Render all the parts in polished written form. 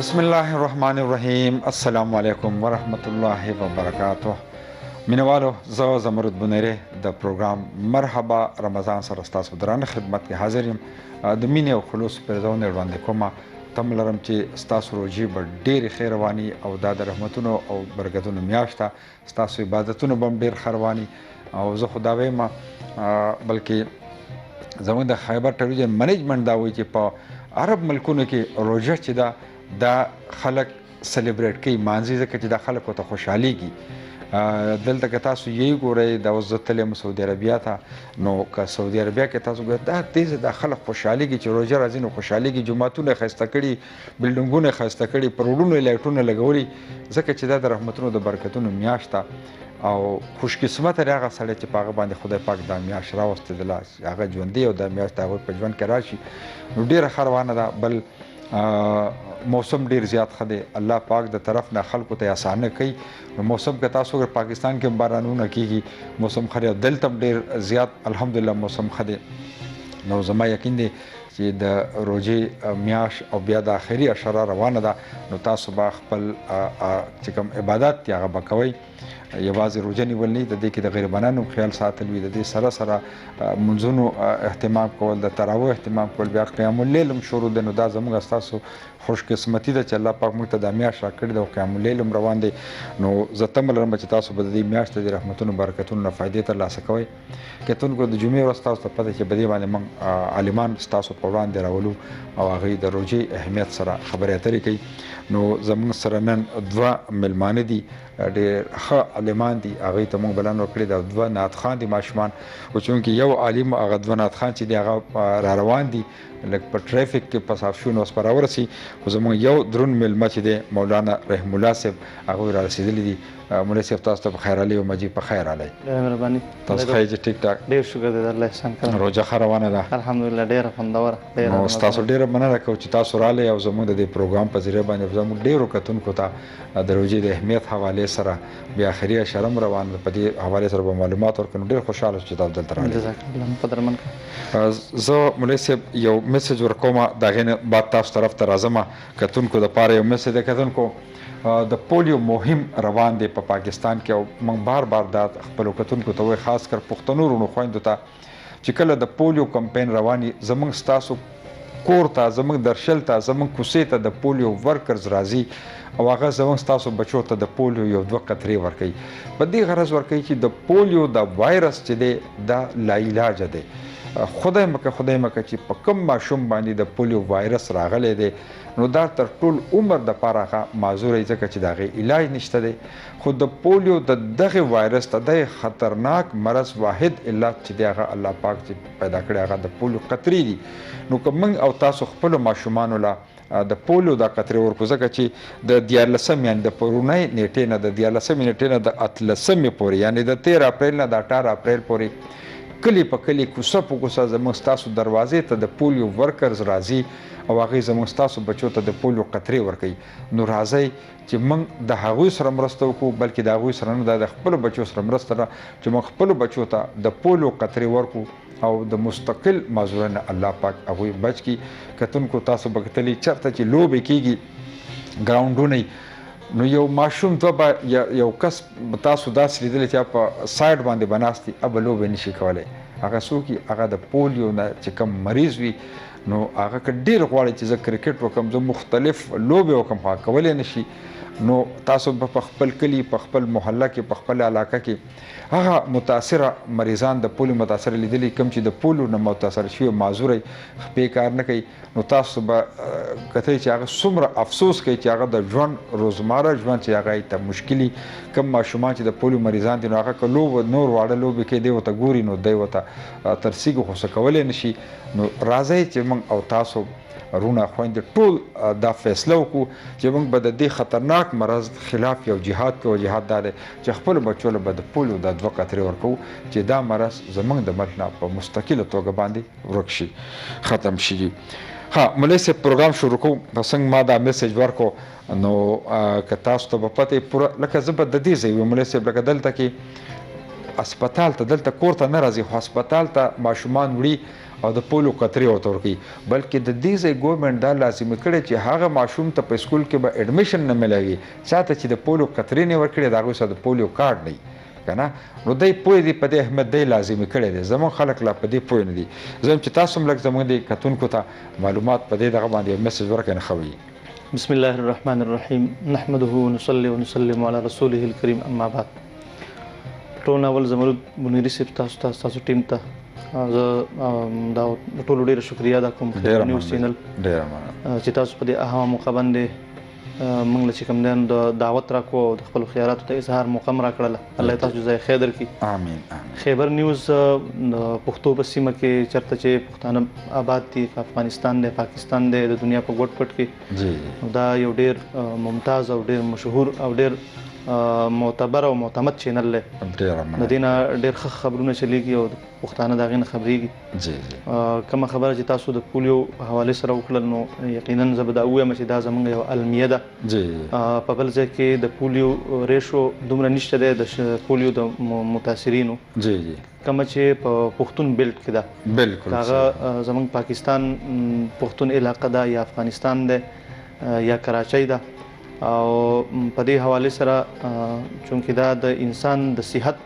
بسم الله الرحمن الرحیم. السلام علیکم ورحمت الله وبرکاته. مینوالو، زه زمرد بنیری د پروګرام مرحبا رمضان سره ستاسو درانه خدمت کې حاضر یم. د مینې او خلوص پرځونه وړاندې کومه. تم لرم چې ستاسو روزي به ډېرې ښې رواني او دا د رحمتونو او برکتونو میاشت ده. ستاسو عبادتونه به هم ډېر ښه رواني او زه خو دا وایم بلکې زموږ د خیبر ټلویزیون منیجمنټ دا وایي چې په عرب ملکونو کې روژه چې ده دا خلک سلیبریټ کوي، مانځي، ځکه چې دا خلکو ته خوشحالېږي. دلته که تاسو یې ګورئ، دا اوس زه تللی یم سعودي عربیا ته، نو که سعودي عربیا کې تاسو ګورئ دا تیزه دا خلک خوشحالېږي چې روژه راځي نو خوشحالېږي. جوماتونه یې ښایسته کړي، بلډینګونه یې ښایسته کړي، په روډونو یې لایټونه لګولي، ځکه چې دا د رحمتونو د برکتونو میاشت ده او خوشقسمته دی هغه سړی چې په هغه باندې خدای پاک دا میاشت راوستېدله، هغه ژوندي او دا میاشت د هغوی په ژوند کې راشي. نو ډېره ښه روانه ده. بل موسم ډیر زیات ښه دی، الله پاک د طرف نه خلکو ته اسانه کوي. نو موسم که تاسو اگر پاکستان کې بارانونه کیږي، موسم ښه دی. دلته هم ډیر زیات الحمدلله موسم ښه دی. نو زما یقین دی چې د روژې میاشت او بیا د آخري اشره روانه ده، نو تاسو به خپل چې کوم عبادت دی هغه به کوئ. یوازې روژه نیول نه، د دې کې د غریبانو خیال ساتل وي، د دې سره سره منځونو اهتمام کول، د تراویح اهتمام کول، بیا قیام اللیل هم شروع دی. نو دا زموږ ستاسو خوش قسمتي ده چې الله پاک موږ ته دا میاشت راکړې ده او قیام اللیل هم روان دی. نو زه تمه لرم چې تاسو به د دې میاشتې د رحمتونو برکتونو نه فایدې ترلاسه کوئ. کتونکو د جمعې ورځ تاسو ته پته چې په دې باندې موږ عالمان ستاسو په وړاندې راولو او هغوی د روژې اهمیت سره خبرې اترې کوي. نو زموږ سره نن دوه میلمانه دي، ډېر ښه عالمان دي، هغوی ته موږ بلنه ورکړې ده. دوه نعتخوان دي ماشومان، خو چونکې یو عالم هغه دوه نعتخوان چې دي هغه را روان دي لږ په ټریفک کې په صاف شو، نو اوس به راورسي. خو زموږ یو دروند میلمه چې دی مولانا رحیم الله صاحب، هغوی را رسېدلي دي. مولوي صاحب تاسو ته په خیر راغلی او مجید په خیر راغلی. ډېره مهرباني. تاسو ښه یې؟ ټیک ټاک. ډېر شکر دی د الله احسان کړی. روژه ښه روانه ده؟ الحمدلله ډېره خوندوره. نو ستاسو ډېره مننه کوو چې تاسو راغلی او زموږ د دې پروګرام په ذریعه باندې زموږ ډېرو کتونکو ته د روژې د اهمیت حوالې سره بیا آخري اشره هم روانه ده، په دې حوالې سره به معلومات ورکړو. نو ډېر خوشحاله شو چې تاسو دلته راغلي. جزاکالله، قدرمن. زه مولوي صاحب یو میسج ورکوم، د هغې نه بعد تاسو طرف ته راځم. کتونکو دپاره یو میسج دی. کتونکو، د پولیو مهم روان دی په پاکستان کې او موږ بار بار دا خپلو کتونکو ته وایي، خاص کر پښتنو وروڼو خویندو ته چې کله د پولیو کمپین رواني، زموږ ستاسو کور ته، زموږ درشل ته، زموږ کوڅې ته د پولیو ورکرز راځي او هغه زموږ ستاسو بچو ته د پولیو یو دوه قطرې ورکوي. په دې غرض ورکوي چې د پولیو د وایرس چې دی دا لاعلاجه دی. خدای مکه چې په کوم ماشوم باندې د پولیو وایرس راغلی دی نو دا تر ټول عمر دپاره هغه معذور دی، ځکه چې د هغې علاج نشته دی. خو د پولیو د دغې وایرس ته د خطرناک مرض واحد علت چې دی هغه الله پاک چې پیدا کړی هغه د پولیو قطرې دي. نو که موږ او تاسو خپلو ماشومانو له د پولیو دا قطرې ورکړو، ځکه چې د 14 یعنې د پرونۍ نیټې نه، د 14 نیټې نه د 18 پورې، یعنې د 13 اپریل نه د 18 اپریل پورې کلی په کلی، کوڅه په کوڅه زموږ ستاسو دروازې ته د پولیو ورکرز راځي او هغوی زموږ ستاسو بچو ته د پولیو قطرې ورکوي. نو راځئ چې موږ د هغوی سره مرسته وکړو، بلکې د هغوی سره نه، د خپلو بچو سره مرسته ده چې موږ خپلو بچو ته د پولیو قطرې ورکړو او د مستقل معذورۍ نه الله پاک هغوی بچ کړي. کتونکو، تاسو به کتلي چېرته چې لوبې کېږي ګراونډونه، نو یو ماشوم ته به یو کس تاسو داسې لیدلی چې په سایډ باندې به ناست وي، هغه به لوبې نشي کولی. هغه څوک وي؟ هغه د پولیو نه چې کوم مریض وي، نو هغه که ډېر غواړي چې زه کرکټ وکړم، زه مختلف لوبې وکړم، خو هغه کولی نشي. نو تاسو به په خپل کلي، په خپل محله کې، په خپل علاقه کې هغه متاثره مریضان د پولیو متاثره لیدلي، کوم چې د پولیو نه متاثره شوي معذوری خپې کار نه کوي، نو تاسو به کتئ چې هغه څومره افسوس کوي چې هغه د ژوند روزمره ژوند چې هغه ته مشکلي. کوم ماشومان چې د پولیو مریضان دي نو هغه که لوبه نور واړه لوبې کوي، دی ورته ګوري نو دی ورته تر سیږي خو څه کولی نه شي. نو راځئ چې موږ او تاسو رونه خویندې ټول دا فیصله وکړو چې موږ به د دې خطرناک مرض خلاف یو جهاد کوو. جهاد دا دی چې خپلو بچو له به د پولیو دا 2 قطرې ورکوو چې دا مرض زموږ د ملک نه په مستقله توګه باندې ورک شي، ختم شي. ها، مولوي صاحب پروګرام شروع کوو. څنګه ما دا میسج ورکړو نو که تاسو ته به پته پوره، لکه زه به د دې ځای ویم مولوي صاحب، لکه دلته کې هسپتال ته دلته کور ته نه راځي خو هسپتال ته ماشومان وړي او د پولیو قطرې ورته ورکوي بلکې د دې ځای ګورنمنټ دا لازمي کړی چې هغه ماشوم ته په سکول کې به اډمیشن نه ملوي چاته چې د پولیو قطرې نه ورکړي د هغوی سره د پولیو کارډ نه وي که نه نو دی پوه دي په دې اهمیت دی لازمي کړی دی زموږ خلک لا په دې پوه نه دي زه یم چې تاسو هم لږ زموږ د کتونکو ته معلومات په دې دغه باندې یو میسج ورکړئ نه ښه وي بسم الله الرحمن الرحیم نحمده ونصلي ونسلم على رسوله الكريم اما بعد ټول اول زمرد منیری صاحب تاسو ټیم ته زه دا ټول ډیر شکریا ادا کوم نیوز چینل ډیره مننه چې تاسو په دې اهمه موقع باندې موږ له چې کوم دی د دعوت راکو او د خپلو خیاراتو ته اظهار موقع هم راکړله الله تاسو جزای خیر درکړي آمین خیبر نیوز د پښتو په سیمه کې چېرته چې پښتانه آباد دي افغانستان دی پاکستان دی د دنیا په ګوټ پټ کې دا یو ډیر ممتاز او ډیر مشهور او ډیر معتبر او معتمد چینل دی د دې نه ډېر ښه خبرونه چلیږي او پښتانه د هغې نه خبرېږي کومه خبره چې تاسو د پولیو په حوالې سره وکړل نو یقینا زه به دا ووایم چې دا زموږ یو المیه ده په بل ځای کې د پولیو ریشو دومره نشته دی د پولیو د متاثرینو کومه چې په پښتون بیلټ کې ده هغه زموږ پاکستان پښتون علاقه ده یا افغانستان دی یا کراچۍ ده او په دې حواله سره چونکې دا د انسان د صحت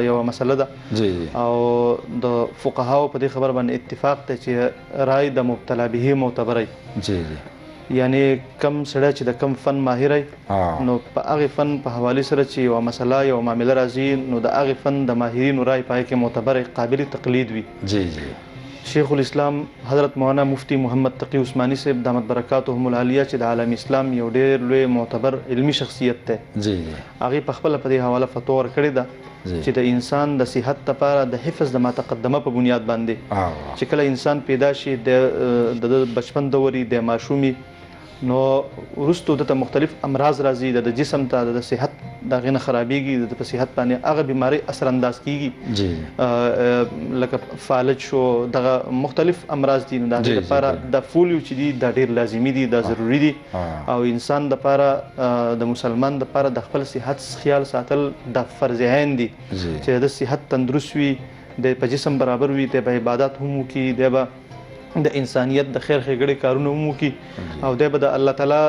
یو مسله ده او د فقهاو په دې خبر باندې اتفاق دی چې رای د مبتلا به معتبري یعنی کم سړی چې د کم فن ماهر نو په هغه فن په حواله سره چې یو مسله یو معامله راځي نو د هغه فن د ماهرینو رای پای کې معتبر قابل تقلید وي شیخ الاسلام حضرت مولانا مفتی محمد تقی عثماني صاحب دامت برکاتهم العالیه چې د عالم اسلام یو ډېر لوی معتبر علمی شخصیت دی هغې په خپله په دې حواله فتوا ورکړې ده چې د انسان د صحت لپاره د حفظ د ما تقدمه په بنیاد باندې چې کله انسان پیدا شي د بچپن دوري د ماشومي نو وروسته دته مختلف امراض راځي د جسم ته د صحت دغه نه خرابېږي د په صحت باندې هغه بیماری اثر انداز کیږي لکه فالج شو دغه مختلف امراض دي د لپاره د پولیو چې دي دا ډیر لازمي دي دا ضروری دي او انسان د لپاره د مسلمان د لپاره د خپل صحت خیال ساتل د فرض عین دي چې د صحت تندرست وي د په جسم برابر وي د عبادت هم کوي د انسانیت د خیر ښېګړې کارونه هم وکړي او دی به د الله تعالی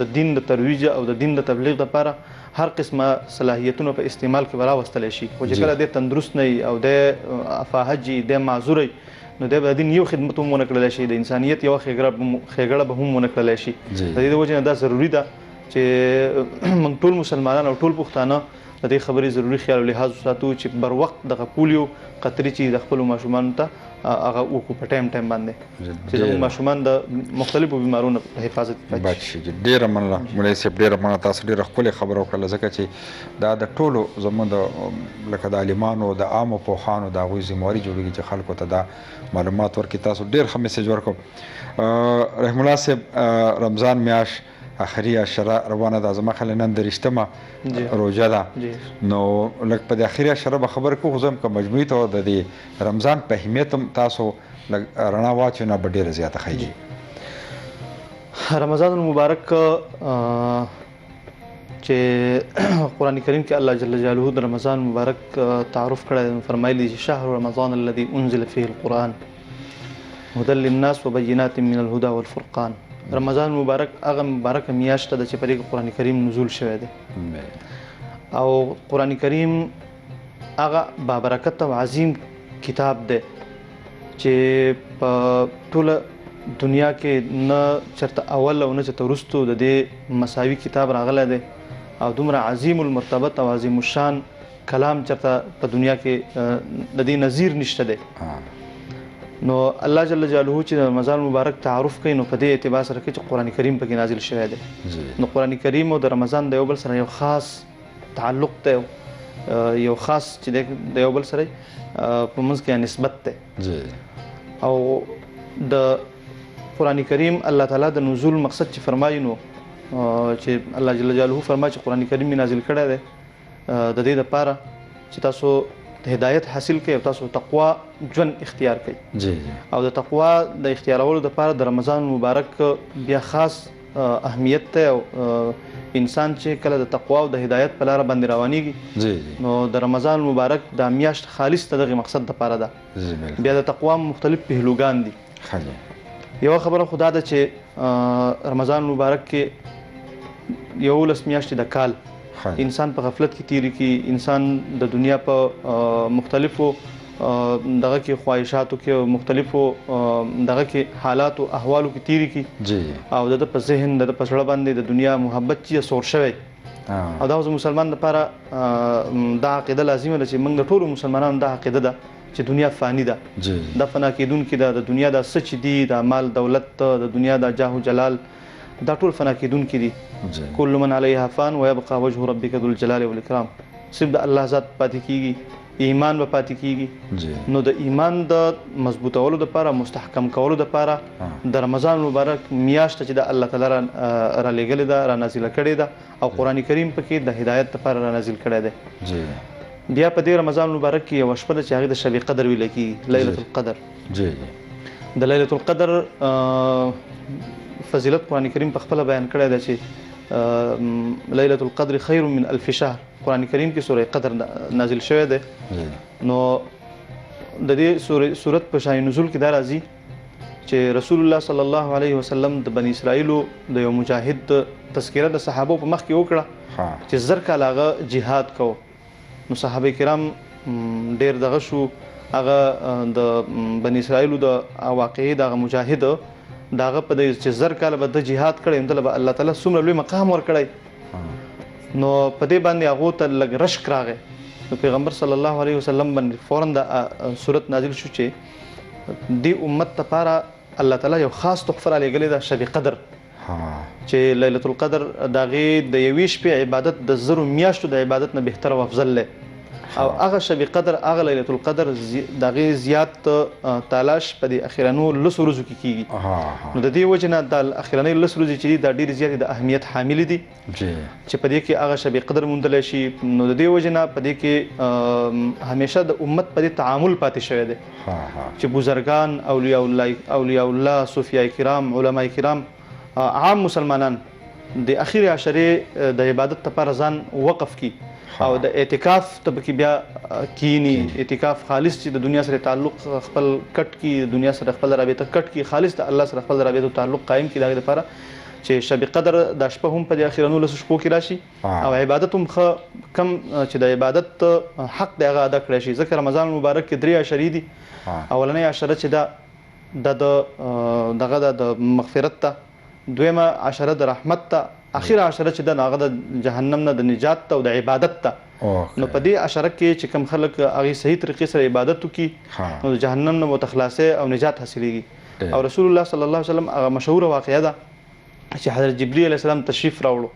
د دین د ترویج او د دین د تبلیغ لپاره هر قسمه صلاحیتونو په استعمال کې وراوستلی شي خو چې کله دی تندرست نه وي او دی افاهج وي دی معذور وي نو دی به د دین یو خدمت هم ونه کړلی شي د انسانیت یوه ښېګړه به هم ونه کړلی شي د دې د وجې نه دا ضروري ده چې موږ ټول مسلمانان او ټول پښتانه د دې خبرې ضروري خیال او لحاظ وساتو چې بر وخت دغه پولیو قطرې چې د خپلو ماشومانو ته هغه وکړو په ټایم باندې چې زموږ ماشومان د مختلفو بیمارونو په حفاظت کې پاتې شي ډېره مننه مولوي صاحب ډېره مننه تاسو ډېره ښکلې خبره وکړله ځکه چې دا د ټولو زموږ د لکه د عالمانو د عامو پوهانو د هغوی ذمهواري جوړېږي چې خلکو ته دا معلومات ورکړي تاسو ډېر ښه میسج ورکړو رحم الله صاحب رمضان میاشت اخري عشره روانه ده زما خیال نن درېشتمه روژه ده نو لږ په د اخري عشره به خبرې کوو خو زه هم که مجموعي طور د دې رمضان په اهمیت هم تاسو لږ رڼا واچوئ نو به ډېره زیاته ښیي رمضان المبارک چې قرآن کریم کې الله جل جلاله د رمضان مبارک تعارف کړی دی فرمایلی چې شهر رمضان الذي انزل فيه القرآن هدى للناس وبينات من الهدى والفرقان رمضان مبارک هغه مبارکه میاشت ده چې په دې کې قرآن کریم نزول شوی دی او قرآن کریم هغه بابرکت او عظیم کتاب دی چې په ټوله دنیا کې نه چېرته اول او نه چېرته وروستو د دې مساوي کتاب راغلی دی او دومره عظیم المرتبت او عظیم الشان کلام چېرته په دنیا کې د دې نظیر نشته دی نو الله جل جلاله چې د رمضان مبارک تعارف کوي نو په دې اعتبار سره کوي چې قرآن کریم پکې نازل شوی دی نو قرآن کریم او د رمضان د یو بل سره یو خاص تعلق دی یو خاص چې د یو بل سره په منځ کې نسبت دی او د قرآن کریم الله تعالی د نزول مقصد چې فرمایي نو چې الله جل جلاله فرمایي چې قرآن کریم نازل کړی دی د دې لپاره چې تاسو هدایت حاصل کړئ او تاسو تقوا ژوند اختیار کړئ او د تقوا د اختیارولو لپاره د رمضان مبارک بیا خاص اهمیت ته او انسان چې کله د تقوا او د هدایت په لاره باندې روانېږي جی جی نو د رمضان مبارک د میاشت خالص ته دغه مقصد دپاره ده جی بالکل بیا د تقوا مختلف پهلوګان دي ښه جی یوه خبره خو دا ده چې رمضان مبارک کې 11 میاشتې د کال ښه انسان په غفلت کې تیری کې انسان د دنیا په مختلفو دغه کې خواهشاتو کې مختلفو دغه کې حالات او احوالو کې تیری کې جی او د په ذهن د په زړه باندې د دنیا محبت چې سور شوی او دا اوس مسلمان لپاره دا عقیده لازمه ده چې موږ د ټولو مسلمانانو دا عقیده ده چې دنیا فانی ده جی دا فنا کېدونکې ده د دنیا دا سچ دي د مال دولت د دنیا دا جاه و جلال دا ټول فنا کېدونکي دي جی كل من عليها فان ويبقى وجه ربك ذو الجلال والاكرام صرف د الله ذات پاتې کیږي ایمان به پاتې کیږي جی نو د ایمان د مضبوطولو لپاره مستحکم کولو لپاره د رمضان مبارک میاشت چې د الله تعالی را لېږلې ده را نازله کړې ده او قران کریم پکې د هدایت لپاره را نازل کړی دی جی بیا په دې رمضان مبارک کې یو شپه ده چې هغه د شب قدر ویل کېږي ليله القدر جی د ليله القدر فضیلت قران کریم په خپل بیان کړی دی چې ليله القدر خير من الف شهر قران کریم کې سوره قدر نازل شوی دی نو د دې سورت په شان نزول کې دا راځي چې رسول الله صلی الله علیه وسلم د بنی اسرائیلو د یو مجاهد تذکره د صحابه په مخ کې وکړه چې زر کاله هغه جهاد کو نو صحابه کرام ډیر دغه شو هغه د بنی اسرائیلو د واقعي د مجاهد داغه په دې چې زر کاله به د جهاد کړي هم د الله تعالی څومره لوی مقام ورکړی نو په دې باندې هغه ته لږ رشک راغی نو پیغمبر صلی الله علیه وسلم باندې فورا د صورت نازل شو چې دې امت لپاره الله تعالی یو خاص تحفه را لېږلې ده شب قدر چې ليله القدر دغه د یوې شپې عبادت د زرو میاشتو د عبادت نه بهتر او افضل له او هغه شب قدر هغه ليله القدر دغه زیات تلاش په د اخیرانو لسو ورځو کې کیږي نو د دې وجه نه د اخیرانو لسو ورځې چې د ډیر زیات د اهمیت حامل دي چې په دې کې هغه شب قدر موندل شي نو د دې وجه نه په دې کې همیشه د امت په تعامل پاتې شوی دی چې بزرگان اولیاء الله صوفیاء کرام علما کرام عام مسلمانان د اخیر عشره د عبادت لپاره ځان وقف کی او د اعتکاف ته کې بیا کینی اعتکاف خالص چې د دنیا سره تعلق خپل کټ کی دنیا سره خپل رابطه کټ کی خالص د الله سره خپل رابطه تعلق قائم کی دغه لپاره چې شب قدر د شپه هم په اخیرانو لس شپو کې راشي او عبادت هم کم چې د عبادت حق دغه ادا کړی شي ځکه رمضان مبارک کې درې عشرې دي اولنۍ عشره چې د دغه د مغفرت ته دویمه عشره د رحمت ته اخیره عشره چې د هغه د جهنم نه د نجات ته او د عبادت ته نو په دې عشره کې چې کم خلک هغه صحیح طریقې سره عبادت وکړي نو د جهنم نه متخلاصه او نجات حاصلېږي او رسول الله صلی الله علیه وسلم هغه مشهور واقعه ده چې حضرت جبرئیل علیه السلام تشریف راوړو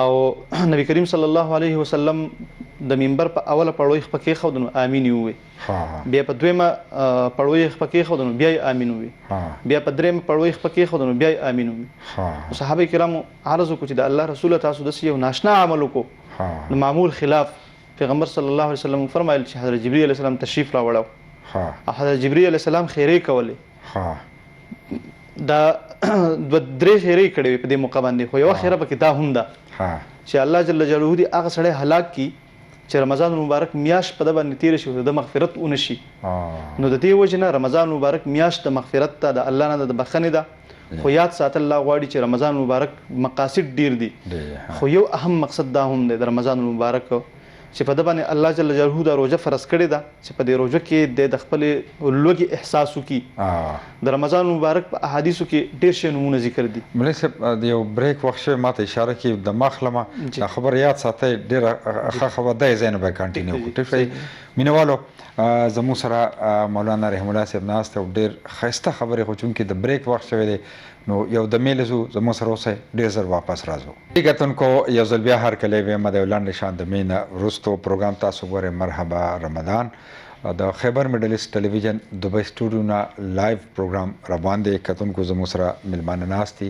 او نبی کریم صلی الله علیه وسلم د منبر په اوله پړوي خپکه خو د امین وي بیا په دویمه پړوي خپکه خو د بیا امین وي بیا په درېمه پړوي خپکه خو د بیا امین وي صحابه کرامو عرض وکړي د الله رسول تاسو د یو ناشنا عمل وکړو د معمول خلاف پیغمبر صلی الله علیه وسلم فرمایل چې حضرت جبرئیل علیه السلام تشریف راوړو حضرت جبرئیل علیه السلام خیره کولې دا درې خیره کړې په دې موقع باندې خو یو خیره پکې دا هم ده چې الله جل جلاله دې هغه سړی هلاک کی چې رمضان مبارک میاشت په د باندې تیر شي د مغفرت ونشي نو د دې وجه نه رمضان مبارک میاشت د مغفرت ته د الله نه د بخښنې ده خو یاد ساتل الله غواړي چې رمضان مبارک مقاصد ډیر دي خو یو اهم مقصد دا هم دی د رمضان مبارک چې په د باندې الله جل جلاله دا روزه فرض کړې ده چې په دې روزه کې د خپل لوګي احساس وکړي د رمضان مبارک په احادیثو کې ډیر شی نمونه ذکر دي مولوی صاحب د یو بریک وخت شوی ماته اشاره کې د مخلمه د خبر یاد ساتي ډیر ښه خبر دی زین به کنټینیو کوټی شي مینوالو زمو سره مولانا رحم الله صاحب ناست او ډیر خسته خبره خو چون کې د بریک وخت شوی دی نو یو د میلزو زمو سره اوسه ډیر زر واپس راځو حقیقتن کو یو ځل بیا هر کله به مده ولان نشان د مینا رستو پروګرام تاسو غره مرحبا رمضان د خیبر میډل ایسټ ټلویزیون دوبۍ سټوډیو نه لایو پروګرام را باندې کتونکو زموږ سره میلمانه ناست دي.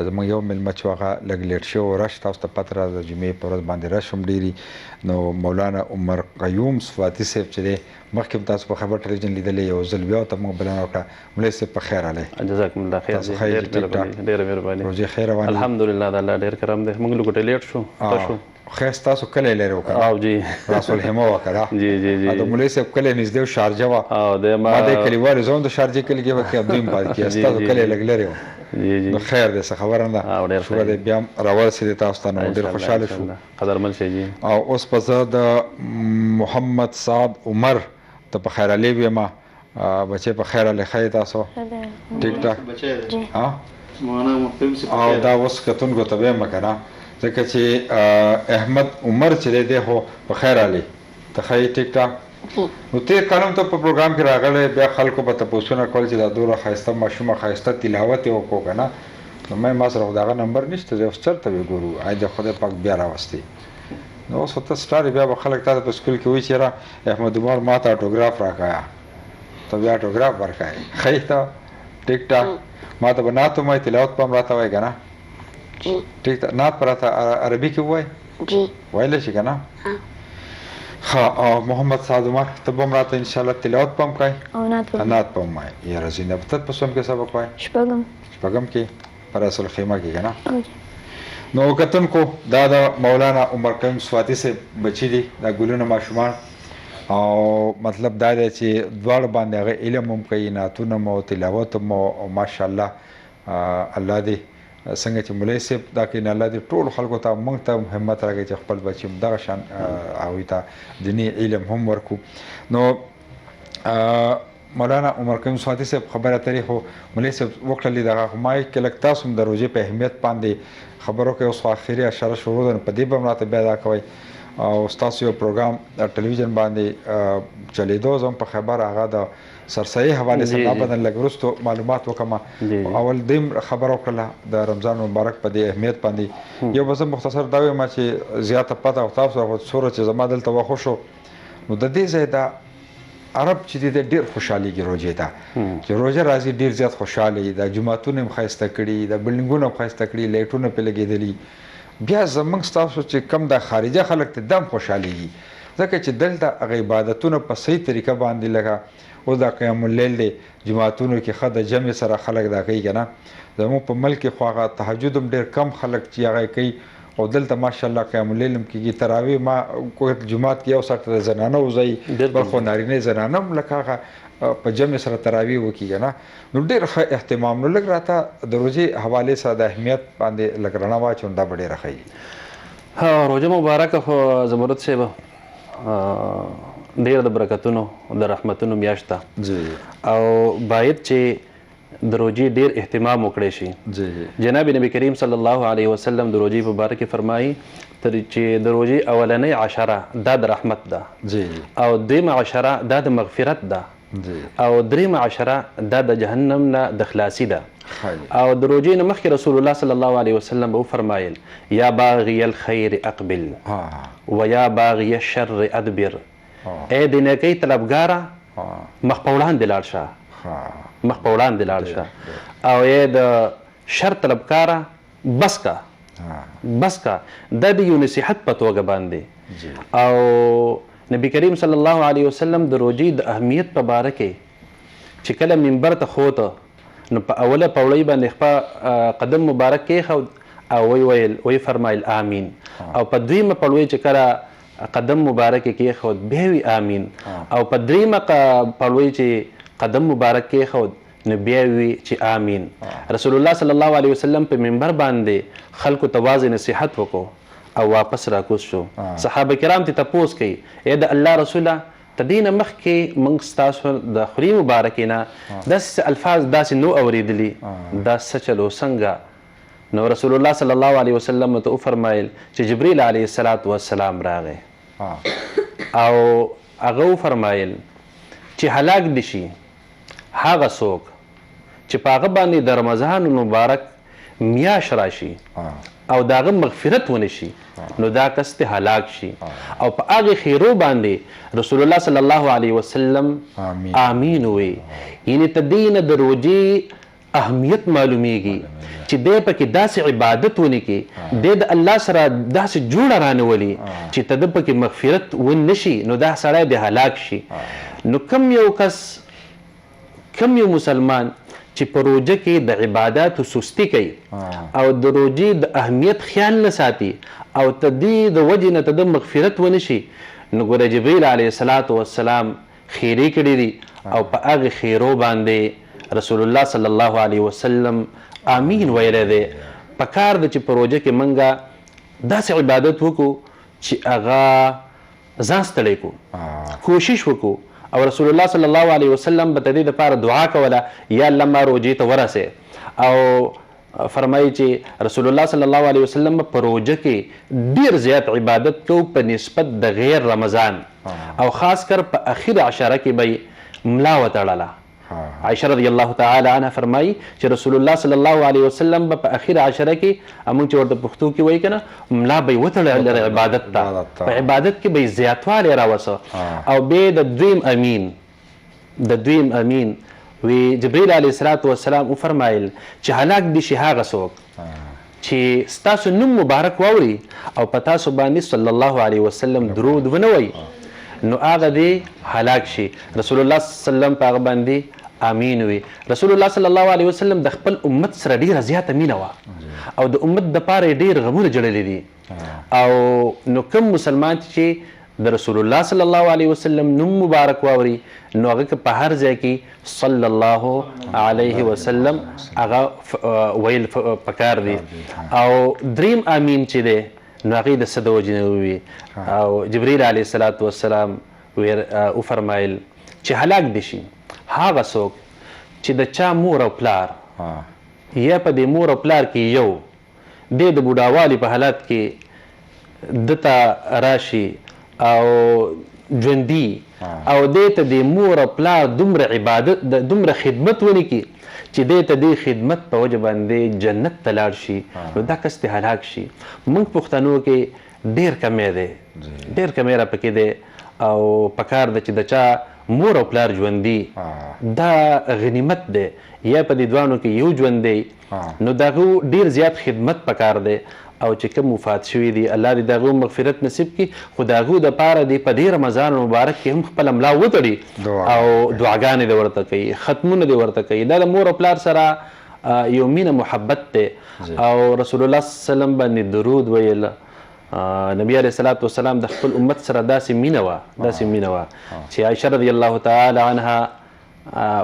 زموږ یو میلمه چې هغه لږ لیټ شوی و رش تاسو ته پته ده د جمعې په ورځ باندې رش هم ډېري نو مولانا عمر قیوم صفاتي صاحب چې دی مخکې هم تاسو په خیبر ټلویزیون لیدلی یو ځل بیا ورته موږ بلنه وکړه مولوي صاحب په خیر راغلی. جزاکم الله خیر. تاسو خیر ډېره مهرباني. روژې خیر روانې الحمدلله د الله ډېر کرم دی. موږ لږ لیټ شو خیر ستاسو کلی لرې وکړه او جی راس الهمه وکړه جی جی جی د مولوي صاحب کلی نږدې و شارجه وه او د ما د کلیوالو زه هم د شارجې کلي کې وکړې دوی هم پاتې کېږي ستاسو کلی لږ لرې و جی جی نو خیر دی څه خبره نه او ډېر ده شکر دی بیا هم راورسېدې تاسو ته نو ډېر خوشحاله شو. قدرمن شئ جی. او اوس په زه د محمد سعد عمر ته په خیر علي ویم بچې په خیر علي ښه تاسو ټیک ټاک او دا اوس کتونکو ته ویم که نه ځکه چې احمد عمر چې دی دی خو په خیر علي ته ښایي ټیک ټاک نو تېر کال هم ته په پروګرام کې راغلی بیا خلکو به تپوسونه کول چې دا دومره ښایسته ماشومه ښایسته تلاوت یې وکړو که نه نو مې ما سره خو د هغه نمبر نشته زه اوس چېرته به ګورو ای د خدای پاک بیا راوستې نو اوس ته سټارې بیا به خلک تا ته په سکول کې وایي چې یاره احمد عمر ما ته اټوګراف راکایه ته بیا اټوګراف ورکایې ښایي ته ټیک ټاک ما ته به نعت هم وایي تلاوت به هم راته وایي که نه ټیک ته نعت به راته عربي کې ووایي ویلی شي که نه ښه او محمد سعد عمر ته به هم راته انشاءالله تلاوت به هم کوې او نعت به هم وایي یاره زینب ته په څوم کې سبق وایي شپږم کې په راس الخیمه کې که نه نو کتونکو دا د مولانا عمر قیوم صفاتي صاحب بچي دي دا ګلونه ماشومان او مطلب دا دی چې دواړه باندې هغه علم هم کوي نعتونه مو تلاوت مو او ماشاءالله الله دې څنګه چې مولوي صاحب دا کوي نه الله دې ټولو خلکو ته موږ ته هم همت راکړي چې خپل بچي هم دغه شان هغوی ته دیني علم هم ورکړو. نو مولانا عمر قیوم صفاتي صاحب خبره اترې خو مولوي صاحب وکړلې دغه خو ما یې کې لږ تاسو هم د روژې په اهمیت باندې خبرو کوي اوس خو آخري اشاره شروع ده نو په دې به هم راته بیا دا کوئ او ستاسو یو پروګرام ټلویزیون باندې چلیدو زه هم په خبر هغه د سرسایي حوالې سره بدن لږ وروستو معلومات وکړم اول دیم خبره وکړله د رمضان مبارک په دې اهمیت باندې یو به زه مختصر دا وایم چې زیاته پته او تاسو خو څومره چې زما دلته وخو شو نو د دې ځای دا عرب چې دی ډېر خوشحالېږي روژې ته چې روژه راځي ډېر زیات خوشحاله وي د جوماتونه هم ښایسته کړي د بلډینګونه هم ښایسته کړي لایټونه پرې لګېدلي بیا زموږ ستاسو چې کم د خارجه خلک ته دم خوشحالېږي ځکه چې دلته هغه عبادتونه په صحیح طریقه باندې لکه اوس دا قیام اللیل دی جوماتونو کې ښه د جمع سره خلک دا کوي که نه زموږ په ملک کې خو هغه تهجد هم ډېر کم خلک چې هغه کوي او دلته ماشاءالله قیام اللیل هم کېږي تراویح ما جومات کې یو ساعت د زنانه وځي بل خو نارینه زنانه هم لکه هغه په جمع سره تراویح وکړي که نه نو ډېر ښه اهتمام نو لږ راته د روژې حوالې سره د اهمیت باندې لږ رڼا واچوم دا به ډېره ښه روژه مبارکه خو زمرد صاحب ډېر د برکتونو د رحمتونو میاشت ده او باید چې د روژې ډېر اهتمام وکړی شي. جناب نبی کریم صلی الله علیه وسلم د روژې په باره کې فرمایي چې د روژې اولنۍ عشره دا د رحمت ده او دویمه عشره دا د مغفرت ده او دریمه عشره دا د جهنم نه د خلاصي ده او د روژې نه مخکې رسول الله صلی الله علیه وسلم به وفرمایل یا باغی الخیر اقبل و یا باغی الشر ادبر ای د نیکۍ طلبګاره مخ په وړاندې لاړ شه مخ په وړاندې لاړ شه او ای د شر طلبګاره بس کا دا د یو نصیحت په توګه باندې او نبی کریم صلی الله علیه وسلم د روژې د اهمیت په باره کې چې کله منبر ته خوته نو په اوله پوړۍ باندې خپل قدم مبارک کېښود او وی فرمایل آمین او په دویمه پوړۍ چې کله قدم مبارک کېښود بیا وی آمین او په دریمه پوړۍ چې قدم مبارک کېښود نو بیا وی چې آمین. رسول الله صلی الله علیه وسلم په منبر باندې خلکو ته واضح نصیحت وکړو او واپس راکوز شو. صحابه کرام ته تپوس کوي ای د الله رسوله ته دې نه مخکې موږ ستاسو د خولې مبارکې نه داسې الفاظ داسې نو اورېدلي دا څه چلو څنګه نو رسول الله صلی الله علیه وسلم ته وفرمایل چې جبریل علیه السلام راغی او هغه وفرمایل چې هلاک دي شي هغه څوک چې په هغه باندې د رمضان مبارک میاشت راشي او داغه مغفرت ونه شي نو دا کس ته هلاک شي او په هغه خیرو باندې رسول الله صلی الله علیه وسلم آمین وي یعنی تدین د روجي اهمیت معلومیږي چې دې پکې داسې عبادت ونه کې د الله سره داسې جوړه رانولي چې تد پکې مغفرت ون نشي نو دا سړی د هلاک شي نو کم یو کس کم یو مسلمان چې په روجه کې د عبادت سستی کوي او د روجي د اهمیت خیال نه ساتي او تدې د وجه نه تد مغفرت ونه شي نو ګوره جبرئیل علیه السلام خیری کړي دي او په هغه خیرو باندې رسول الله صلی الله علیه وسلم آمین ویلی دی پکار ده چې په روژه کې منګه داسې عبادت وکړو چې هغه ځان ستړی کړو کوشش وکړو او رسول الله صلی الله علیه وسلم به د دې دپاره دعا کوله یا الله ما روژې ته ورسې او فرمایي چې رسول الله صلی الله علیه وسلم په روژه کې ډیر زیات عبادت کو په نسبت د غیر رمضان او خاص کر په اخر عشره کې به ملا وتړله عائشہ رضی الله تعالی عنها فرمایي چې رسول الله صلی الله علیه وسلم په اخر عشره کې موږ چې ورته پښتو کې وایي کنه ملا به وتړل عبادت ته په عبادت کې به زیاتوالی راوسه او به د دویم امین وی جبرئیل علیه السلام وفرمایل چې هلاک دي شي هغه څوک چې ستاسو نوم مبارک واوري او په تاسو باندې صلی الله علیه وسلم درود ونه وایي نو هغه دی هلاک شي رسول الله صلی الله علیه وسلم په هغه باندې آمین وي رسول الله صلی الله علیه وسلم د خپل امت سره ډیره زیاته مینه وه او د امت دپاره یې ډیر غمونه جړلي دي او نو کوم مسلمان چې د رسول الله صلی الله علیه وسلم نوم مبارک واوري نو هغه که په هر ځای کې صلی الله علیه وسلم هغه ویل پکار دي او دریم آمین چې دی نو هغې د څه د وجې نه ووي او جبرئیل علیه السلام وفرمایل چې هلاک دي شي هغه څوک چې د چا مور او پلار یا په دې مور او پلار کې یو د بوډاوالي په حالت کې دته راشي او ژوندي او دې ته د مور او پلار دومره عبادت دومره خدمت ونه کړي چې دې ته د خدمت په وجه باندې جنت ته لاړ شي نو دا کس ته هلاک شي موږ پښتنو کې ډېر کمی دی ډېر کمی را پکې دی او پکار ده چې د چا مور او پلار ژوندي دا غنیمت دی یا په دې دوانو کې یو ژوند دی نو د هغو ډېر زیات خدمت پکار دی او چې کوم وفات شوي دي الله دې د هغو مغفرت نصیب کړي خو د هغو دپاره دی په دې رمضان مبارک کې هم خپله ملا وتړي او دعاګانې دې ورته کوي ختمونه دې ورته کوي دا د مور او پلار سره یو مینه محبت دی او رسول الله صلی الله علیه وسلم باندې درود ویل نبی علیه السلام د خپل امت سره داسې مینه وه چې عایشه رضی الله تعالی عنها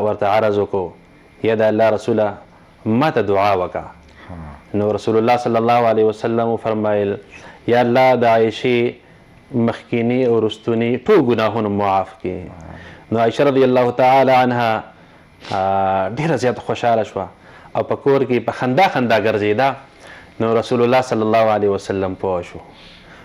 ورته عرض وکړو یا د الله رسوله ما ته دعا وکړه نو رسول الله صلی الله علیه وسلم وفرمایل یا الله د عایشې مخکینی او رستونی ټول ګناهونه معاف کړي نو عایشه رضی الله تعالی عنها ډېره زیاته خوشحاله شوه او په کور کې په خندا ګرځېده نو رسول الله صلی الله علیه وسلم پوه شو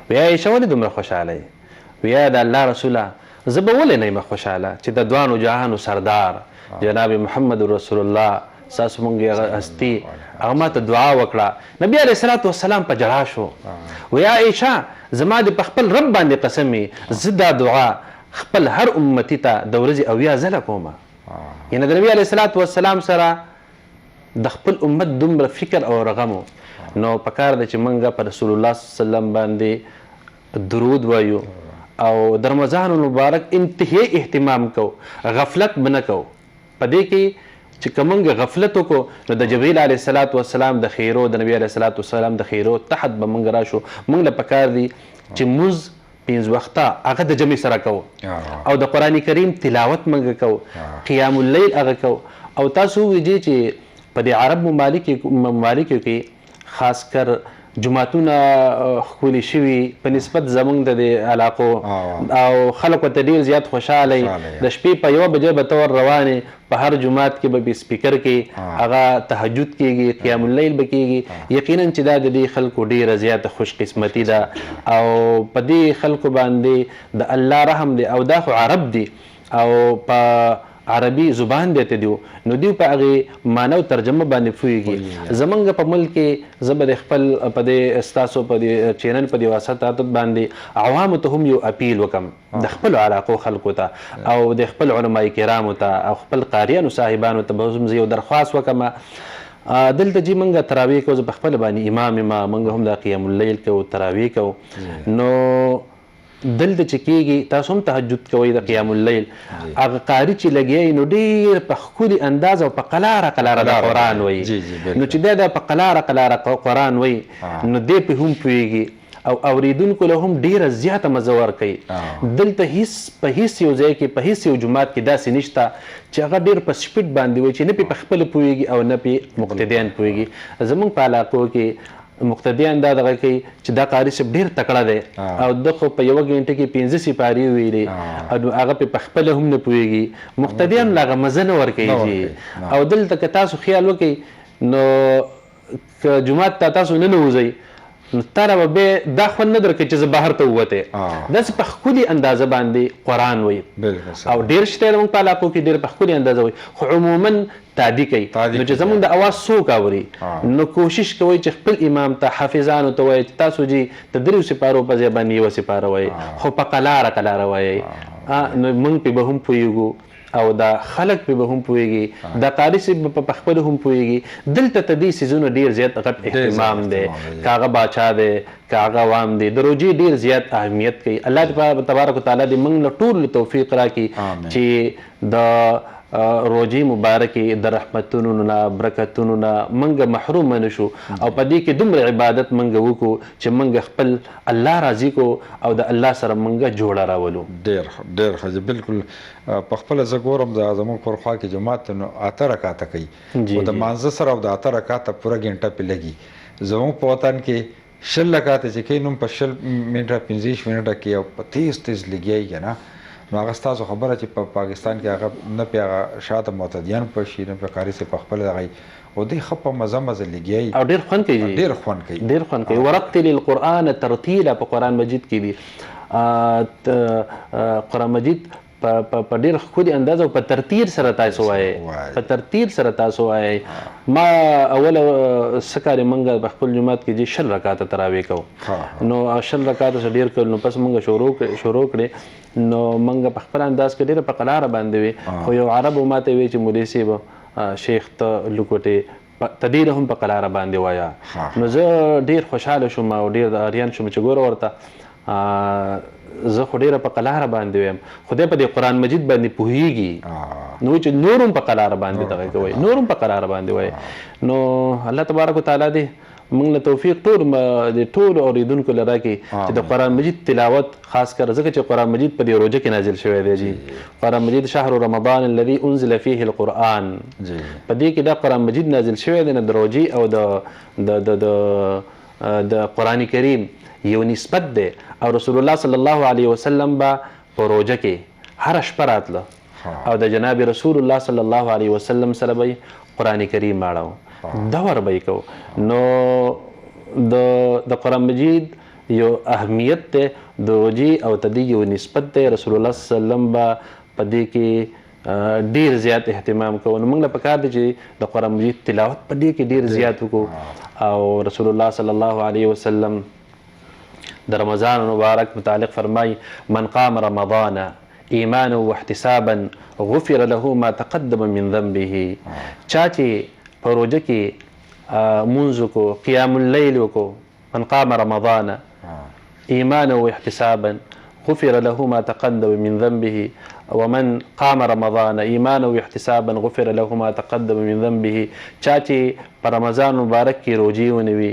وی عایشه ولې دومره خوشحاله یې وی یا د الله رسوله زه به ولې نه یم خوشحاله چې د دوانو جهانو سردار جناب محمد رسول الله ستاسو مونږ هستي هغه ما ته دعا وکړه نبی علیه السلام په ژړا شو وی عایشه زما د په خپل رب باندې قسم یې زه دا دعا خپل هر امتي ته د ورځې 80 ځله کومه یعنې د نبي علیه السلام سره د خپل امت دومره فکر او رغم نو پکار ده چې موږ په رسول الله صلی الله علیه وسلم باندې درود وایو او د رمضان المبارک انتهایی اهتمام کو غفلت به نه کو په دې کې چې که موږ غفلت وکړو نو د جبرئیل علیه السلام د خیرو د نبي علیه السلام د خیرو تحت به موږ راشو موږ له پکار دي چې مونځ 5 وخته هغه د جمع سره کوو او د قرآن کریم تلاوت موږ کوو قیام اللیل هغه کوو او تاسو ووایئ چې په دې عرب ممالکو کې خاص کر جماعتونه ښکلي شوي په نسبت زموږ د دې علاقو او خلک ورته ډېر زیات خوشحاله د شپې په 1 بجې به تور روانې په هر جماعت کې به سپیکر کې هغه تهجد کېږي قیام اللیل به کېږي یقینا چې دا د دې خلکو ډېره زیاته خوش قسمتي ده او په دې خلکو باندې د الله رحم دی او دا خو عرب دي او په عربي زبان دی ته دیو نو دیو په هغې معنی او ترجمه باندې پوهېږي. زمونږ په ملک کې زه به د خپل په دې ستاسو په دې چینل په دې واسطه باندې عوامو ته هم یو اپیل وکم د خپلو علاقو خلکو ته او د خپل علماء کرامو ته او خپل قاریانو صاحبانو ته به هم زه یو درخواست وکم. دلته چې موږ تراویح کوو، زه په خپله باندې امام یم، موږ هم د قیام اللیل کوو، تراویح کوو. نو دلته چې کېږي تاسو هم تهجد کوئ د قیام اللیل، هغه قاري چې لګیایي نو ډېر په ښکلي انداز او په قلاره قلاره د قرآن وایي. نو چې دی دا په قلاره قلاره قرآن وایي نو دی پې هم پوهېږي او اوریدونکو له هم ډېره زیاته مزه ورکوي. دلته هیڅ په هیڅ یو ځای کې په هیڅ یو جومات کې داسې نشته چې هغه ډېر په سپیډ باندې وایي چې نه پې په خپله پوهېږي او نه پې مقتدیان پوهېږي. زموږ په علاقو کې مقتدیان دا دغه کوي چې دا قاري صاحب ډېر تکړه دی او ده خو په یوه ګنټه کې 15 سپارې ویلې او هغه پې په خپله هم نه پوهېږي. مقتدیان له هغه مزه نه ورکوي. او دلته که تاسو خیال وکئ نو که جومات ته تاسو ننوځئ نو تا را به بیا دا خوند نه درکوي چې زه بهر ته ووتی، داسې په ښکلي اندازه باندې قرآن وایي او ډېر شته زموږ په علاقو کې ډېر په ښکلي اندازه وایي، خو عموما تادي کوي. نو چې زموږ د اواز څوک اوري نو کوشش کوئ چې خپل امام ته حافظانو ته وایي چې تاسو جي د 3 سپارو په ځای باندې یوه سپاره وایي، خو په قلاره قلاره وایي. نو موږ پې به هم پوهېږو او دا خلک پې به هم پوهېږي، دا قاري صاحب به په خپله هم پوهېږي. دلته ته دې څیزونو ډېر زیات غټ اهتمام دی، که هغه باچا دی که هغه عوام دی، د روژې ډېر زیات اهمیت کوي. الله تبارک وتعالی دې موږ له ټولو توفیق راکړي چې د روژې مبارکې د رحمتونو نه برکتونو نه موږ محروم نه شو او په دې کې دومره عبادت موږ وکړو چې موږ خپل الله راضي کو او د الله سره موږ جوړه راولو. ډېر ډېر ښه. بالکل په خپله زه ګورم د زموږ پر خوا کې جومات نو 8 رکعته کوي او د مانځه سره او د 8 رکعته پوره ګنټه پې لګي. زموږ په وطن کې 20 رکعته چې کوي نو په 20 منټه 15 منټه کې او په تیز لګیایي که نه. نو هغه ستاسو خبره چې په پاکستان کې هغه نه پې هغه شاته معتدیان پټ شي نه پې قاري صاحب په خپله دغه او دوی ښه په مزه لګیایي او ډېر خوند کوي. ډېر خوند کوي. ډېر خوند کوي. ورتل القرآن ترتیلا په قرآن مجید کې دي. قرآن مجید په ډېر ښکلي انداز او په ترتیل سره تاسو وایئ، په ترتیل سره تاسو وایئ. ما اوله څه کارې موږ په خپل جومات کې چې 20 رکعته تراویح کوو نو 20 رکعته څه ډېر کړل نو پس موږ شروع کړې نو موږ په خپل انداز کې ډېره په قلاره باندې وي، خو یو عربو ما ته وایي چې مولوي صاحب شیخ ته لوکوټې ته ډېره هم په قلاره باندې وایه. نو زه ډېر خوشحاله شوم او ډېر اریان شوم چې ګوره ورته زه خو ډېره په قلاره باندې ویم، خدای په دې قرآن مجید باندې پوهېږي نو چې نور هم په قلاره باندې دغه کوئ، نور هم په قلاره باندې وایي. نو الله تبارک وتعالی دې موږ له توفیق د ټولو اورېدونکو له راکړي چې د قرآن مجید تلاوت خاص کر ځکه چې قرآن مجید په دې روژه کې نازل شوی دی. جی قرآن مجید شهر رمضان الذي انزل فيه القرآن، په دې کې دا قرآن مجید نازل شوی دی. د روژې او د قرآن کریم یو نسبت دی او رسول الله صلی الله علیه وسلم به په روژه کې هره شپه راتله او د جناب رسول الله صلی الله علیه وسلم سره به قرآن کریم واړو، دور به یې کوو. نو د قرآن مجید یو اهمیت دی، د روژې او د دې یو نسبت دی. رسول الله صلی الله علیه وسلم به په دې کې ډېر زیات اهتمام کوو. نو موږ له پکار دی چې د قرآن مجید تلاوت په دې کې ډېر زیات وکړو. او رسول الله صلی الله علیه وسلم د رمضان مبارک متعلق فرمای من قام رمضان ایمانا واحتسابا غفر له ما تقدم من ذنبه. چا چې په روژه کې مونځ وکړو، قیام اللیل وکړو، من قام رمضان ایمانا واحتسابا غفر له ما تقدم من ذنبه ومن قام رمضان ایمانا واحتسابا غفر له ما تقدم من ذنبه. چا چې په رمضان مبارک کې روژې ونیوي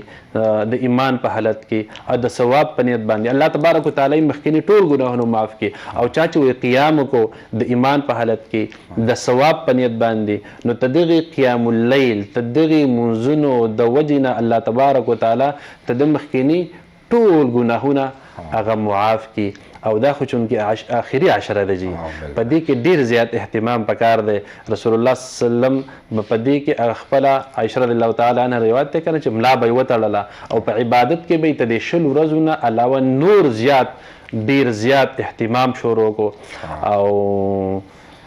د ایمان په حالت کې او د ثواب په نیت باندې الله تبارک وتعالی مخکینی ټول ګناهونه معاف کړي، او چا چې قیام وکړو د ایمان په حالت کې د ثواب په نیت باندې نو ته دغې قیام اللیل ته دغې منځونو د وجې نه الله تبارک وتعالی ته د مخکینی ټول ګناهونه هغه معاف کړي. او دا خو چونکې آخري عشره ده جي په دې کې ډېر زیات اهتمام پکار دی. رسول الله صلی الله علیه وسلم په دې کې هغه خپله عایشه رضی الله تعالی عنها روایت دی که نه چې ملا به یې وتړله او په عبادت کې به یې ته د 100 ورځو نه علاوه نور ډېر زیات اهتمام شروع کړو. او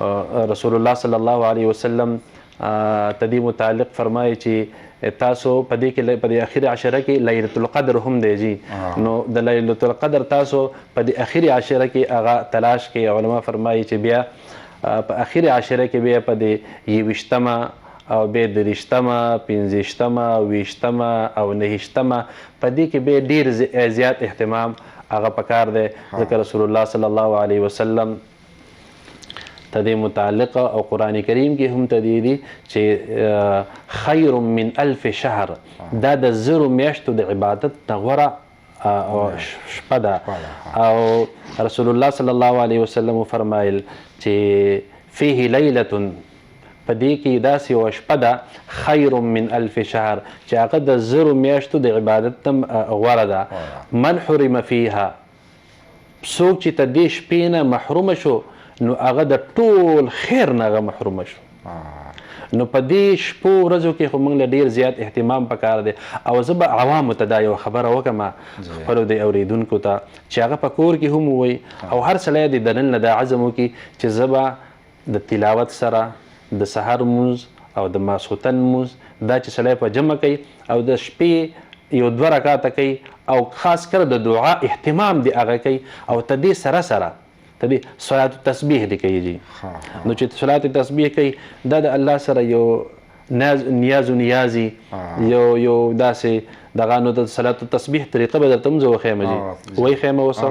رسول الله صلی الله علیه وسلم تدې متعلق فرمایي چې تاسو په دې کې په دې اخري عشره کې لیلة القدر هم دی جی نو د لیلة القدر تاسو په دې اخري عشره کې هغه تلاش کې علما فرمایي چې بیا په اخري عشره کې بیا په دې 21مه او بیا 30مه 15مه 20مه او 9مه په دې کې بیا ډیر زیات اهتمام هغه پکار دی ځکه رسول الله صلی الله علیه وسلم تدې متعلق او قرآن کریم کې هم تدې دي چې خیر من 1000 شهر دا د 0 میاشتو د عبادت نه غوره شپه ده او رسول الله صلی الله علیه وسلم فرمایل چې فيه لیلة په دې کې داسې یوه شپه ده خیر من 1000 شهر چې هغه د 0 میاشتو د عبادت نه غوره ده من حرم فيها څوک چې د دې شپې نه محرومه شو نو هغه د ټول خیر نه هغه محرومه شو نو په دې شپو ورځو کې خو موږ له ډېر زیات اهتمام پکار دی او زه به عوامو ته دا یوه خبره وکړم خپلو د اورېدونکو ته چې هغه په کور کې هم ووایي او هر سړی د دننه نه دا عزم وکړي چې زه به د تلاوت سره د سحر لمونځ او د ماسخوتن لمونځ دا چې سړی په جمع کوي او د شپې یو 2 رکعاته کوي او خاص کر د دعا اهتمام دی هغه کوي او ته دې سره سره ته دې صلات التسبیح دی کوي جی نو چې صلات التسبیح کوي دا د الله سره یو نیاز و نیازي یو داسې دغه نو د صلات التسبیح طریقه به درته هم زه وښیم جي وایي ښیم اوسه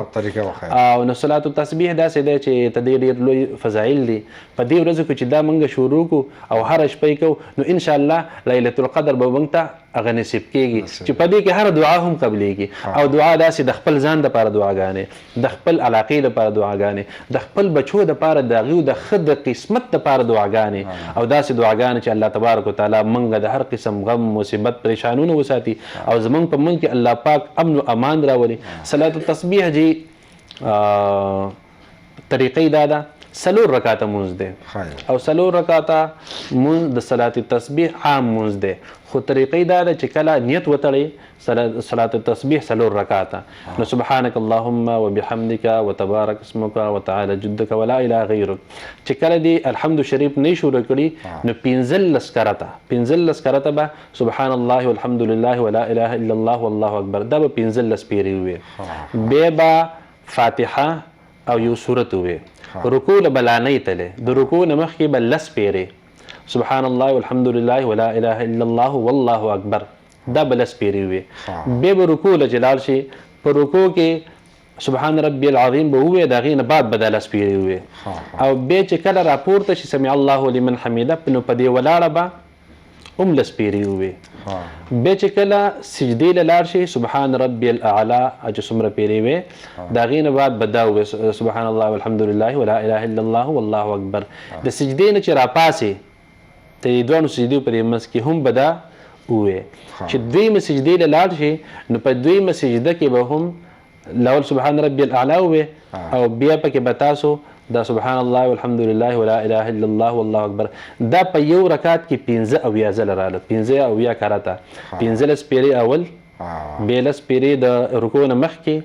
او نو صلات التسبیح داسې دی چې ته دې ډېر لوی فضایل دي په دې ورځو کې چې دا موږ شروع کړو او هره شپه یې کوو نو انشاءالله لیلة القدر به موږ ته هغه نصیب کېږي چې په دې کې هره دعا هم قبلېږي او دعا داسې د خپل ځان دپاره دعاګانې د خپل علاقې لپاره دعاګانې د خپل بچو دپاره د هغوی د ښه د قسمت دپاره دعاګانې او داسې دعاګانې چې الله تبارک وتعالی موږ د هر قسم غم مصیبت پریشانونه وساتي او زمونږ په منځ کې الله پاک امن و امان راولي صلات التسبیح جی طریقې دا ده 4 رکعاته مونځ دی او 4 رکعاته مونځ د صلات التسبیح عام مونځ دی خو طریقې دا ده چې کله نیت وتړئ صلات التسبیح 4 رکعاته نو سبحانك اللهم وبحمدك وتبارك اسمك وتعالى جدك ولا اله غيرك چې کله دی الحمد شریف نه شروع کړي نو 15 کرته به سبحان الله والحمد لله ولا اله الا الله والله اکبر دا به 15 پیری وي بیا به فاتحه او یو سورت وي رکوع له بلانۍ تلې د رکوع نه مخکې به 10 پیری سبحان الله والحمد لله ولا اله الا الله والله اکبر دا به 10 پیری وي بیا به رکوع له جلال شي په رکوع کې سبحان ربي العظیم به ووایي د هغې نه بعد به دا 10 پیری وي او بیا چې کله راپورته شي سمع الله لمن حمیده نو په دې ولاړه به هم 10 پیری وي بیا چې کله سجدې له لاړ شي سبحان ربي الاعلى چې څومره پیری وي د هغې نه بعد به دا ووایي سبحان الله والحمد لله ولا اله الا الله والله اکبر د سجدې نه چې راپاسې ته یې دواړو سجدې په دې منځ کې هم به دا ووایي چې دویمه سجدې له لاړ شي نو په دویمه سجده کې به هم لول سبحان ربي الاعلى ووایي او بیا پکې به تاسو دا سبحان الله والحمد لله ولا اله الا الله والله اکبر دا په یو رکعت کې 15 اویا ځله راغله 15 اویا کرته 15 پیری اول بیا 10 پیری د رکوع نه مخکې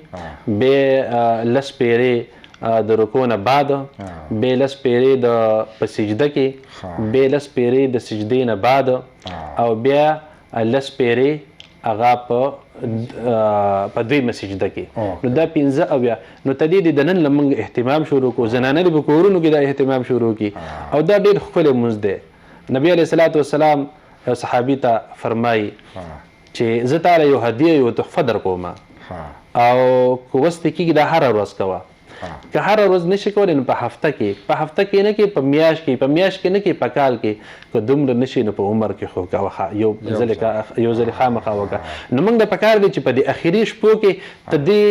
بیا 10 پیری د رکوع نه بعد بیا 10 پیری د په سجده کې بیا 10 پیری د سجدې نه بعد او بیا 10 پیری هغه په دویمه سجده کې نو دا 15 اویا نو ته دې د نن له موږ اهتمام شروع کړو زنانه دې په کورونو کې دا اهتمام شروع کړي او دا ډېر ښکلی لمونځ دی نبي علیه الصلاة والسلام یو صحابي ته فرمایي چې زه تاله یو هدیه یو تحفه در کوم او که وس دې کېږي دا هره ورځ کوه که هره ورځ نشي کولی نو په هفته کې نه کې په میاشت کې نه کې په کال کې که دومره نشي نو په عمر کې خو کوه یو ځلې خامخا وکړه نو موږ د پکار دی چې په دې اخري شپو کې ته دې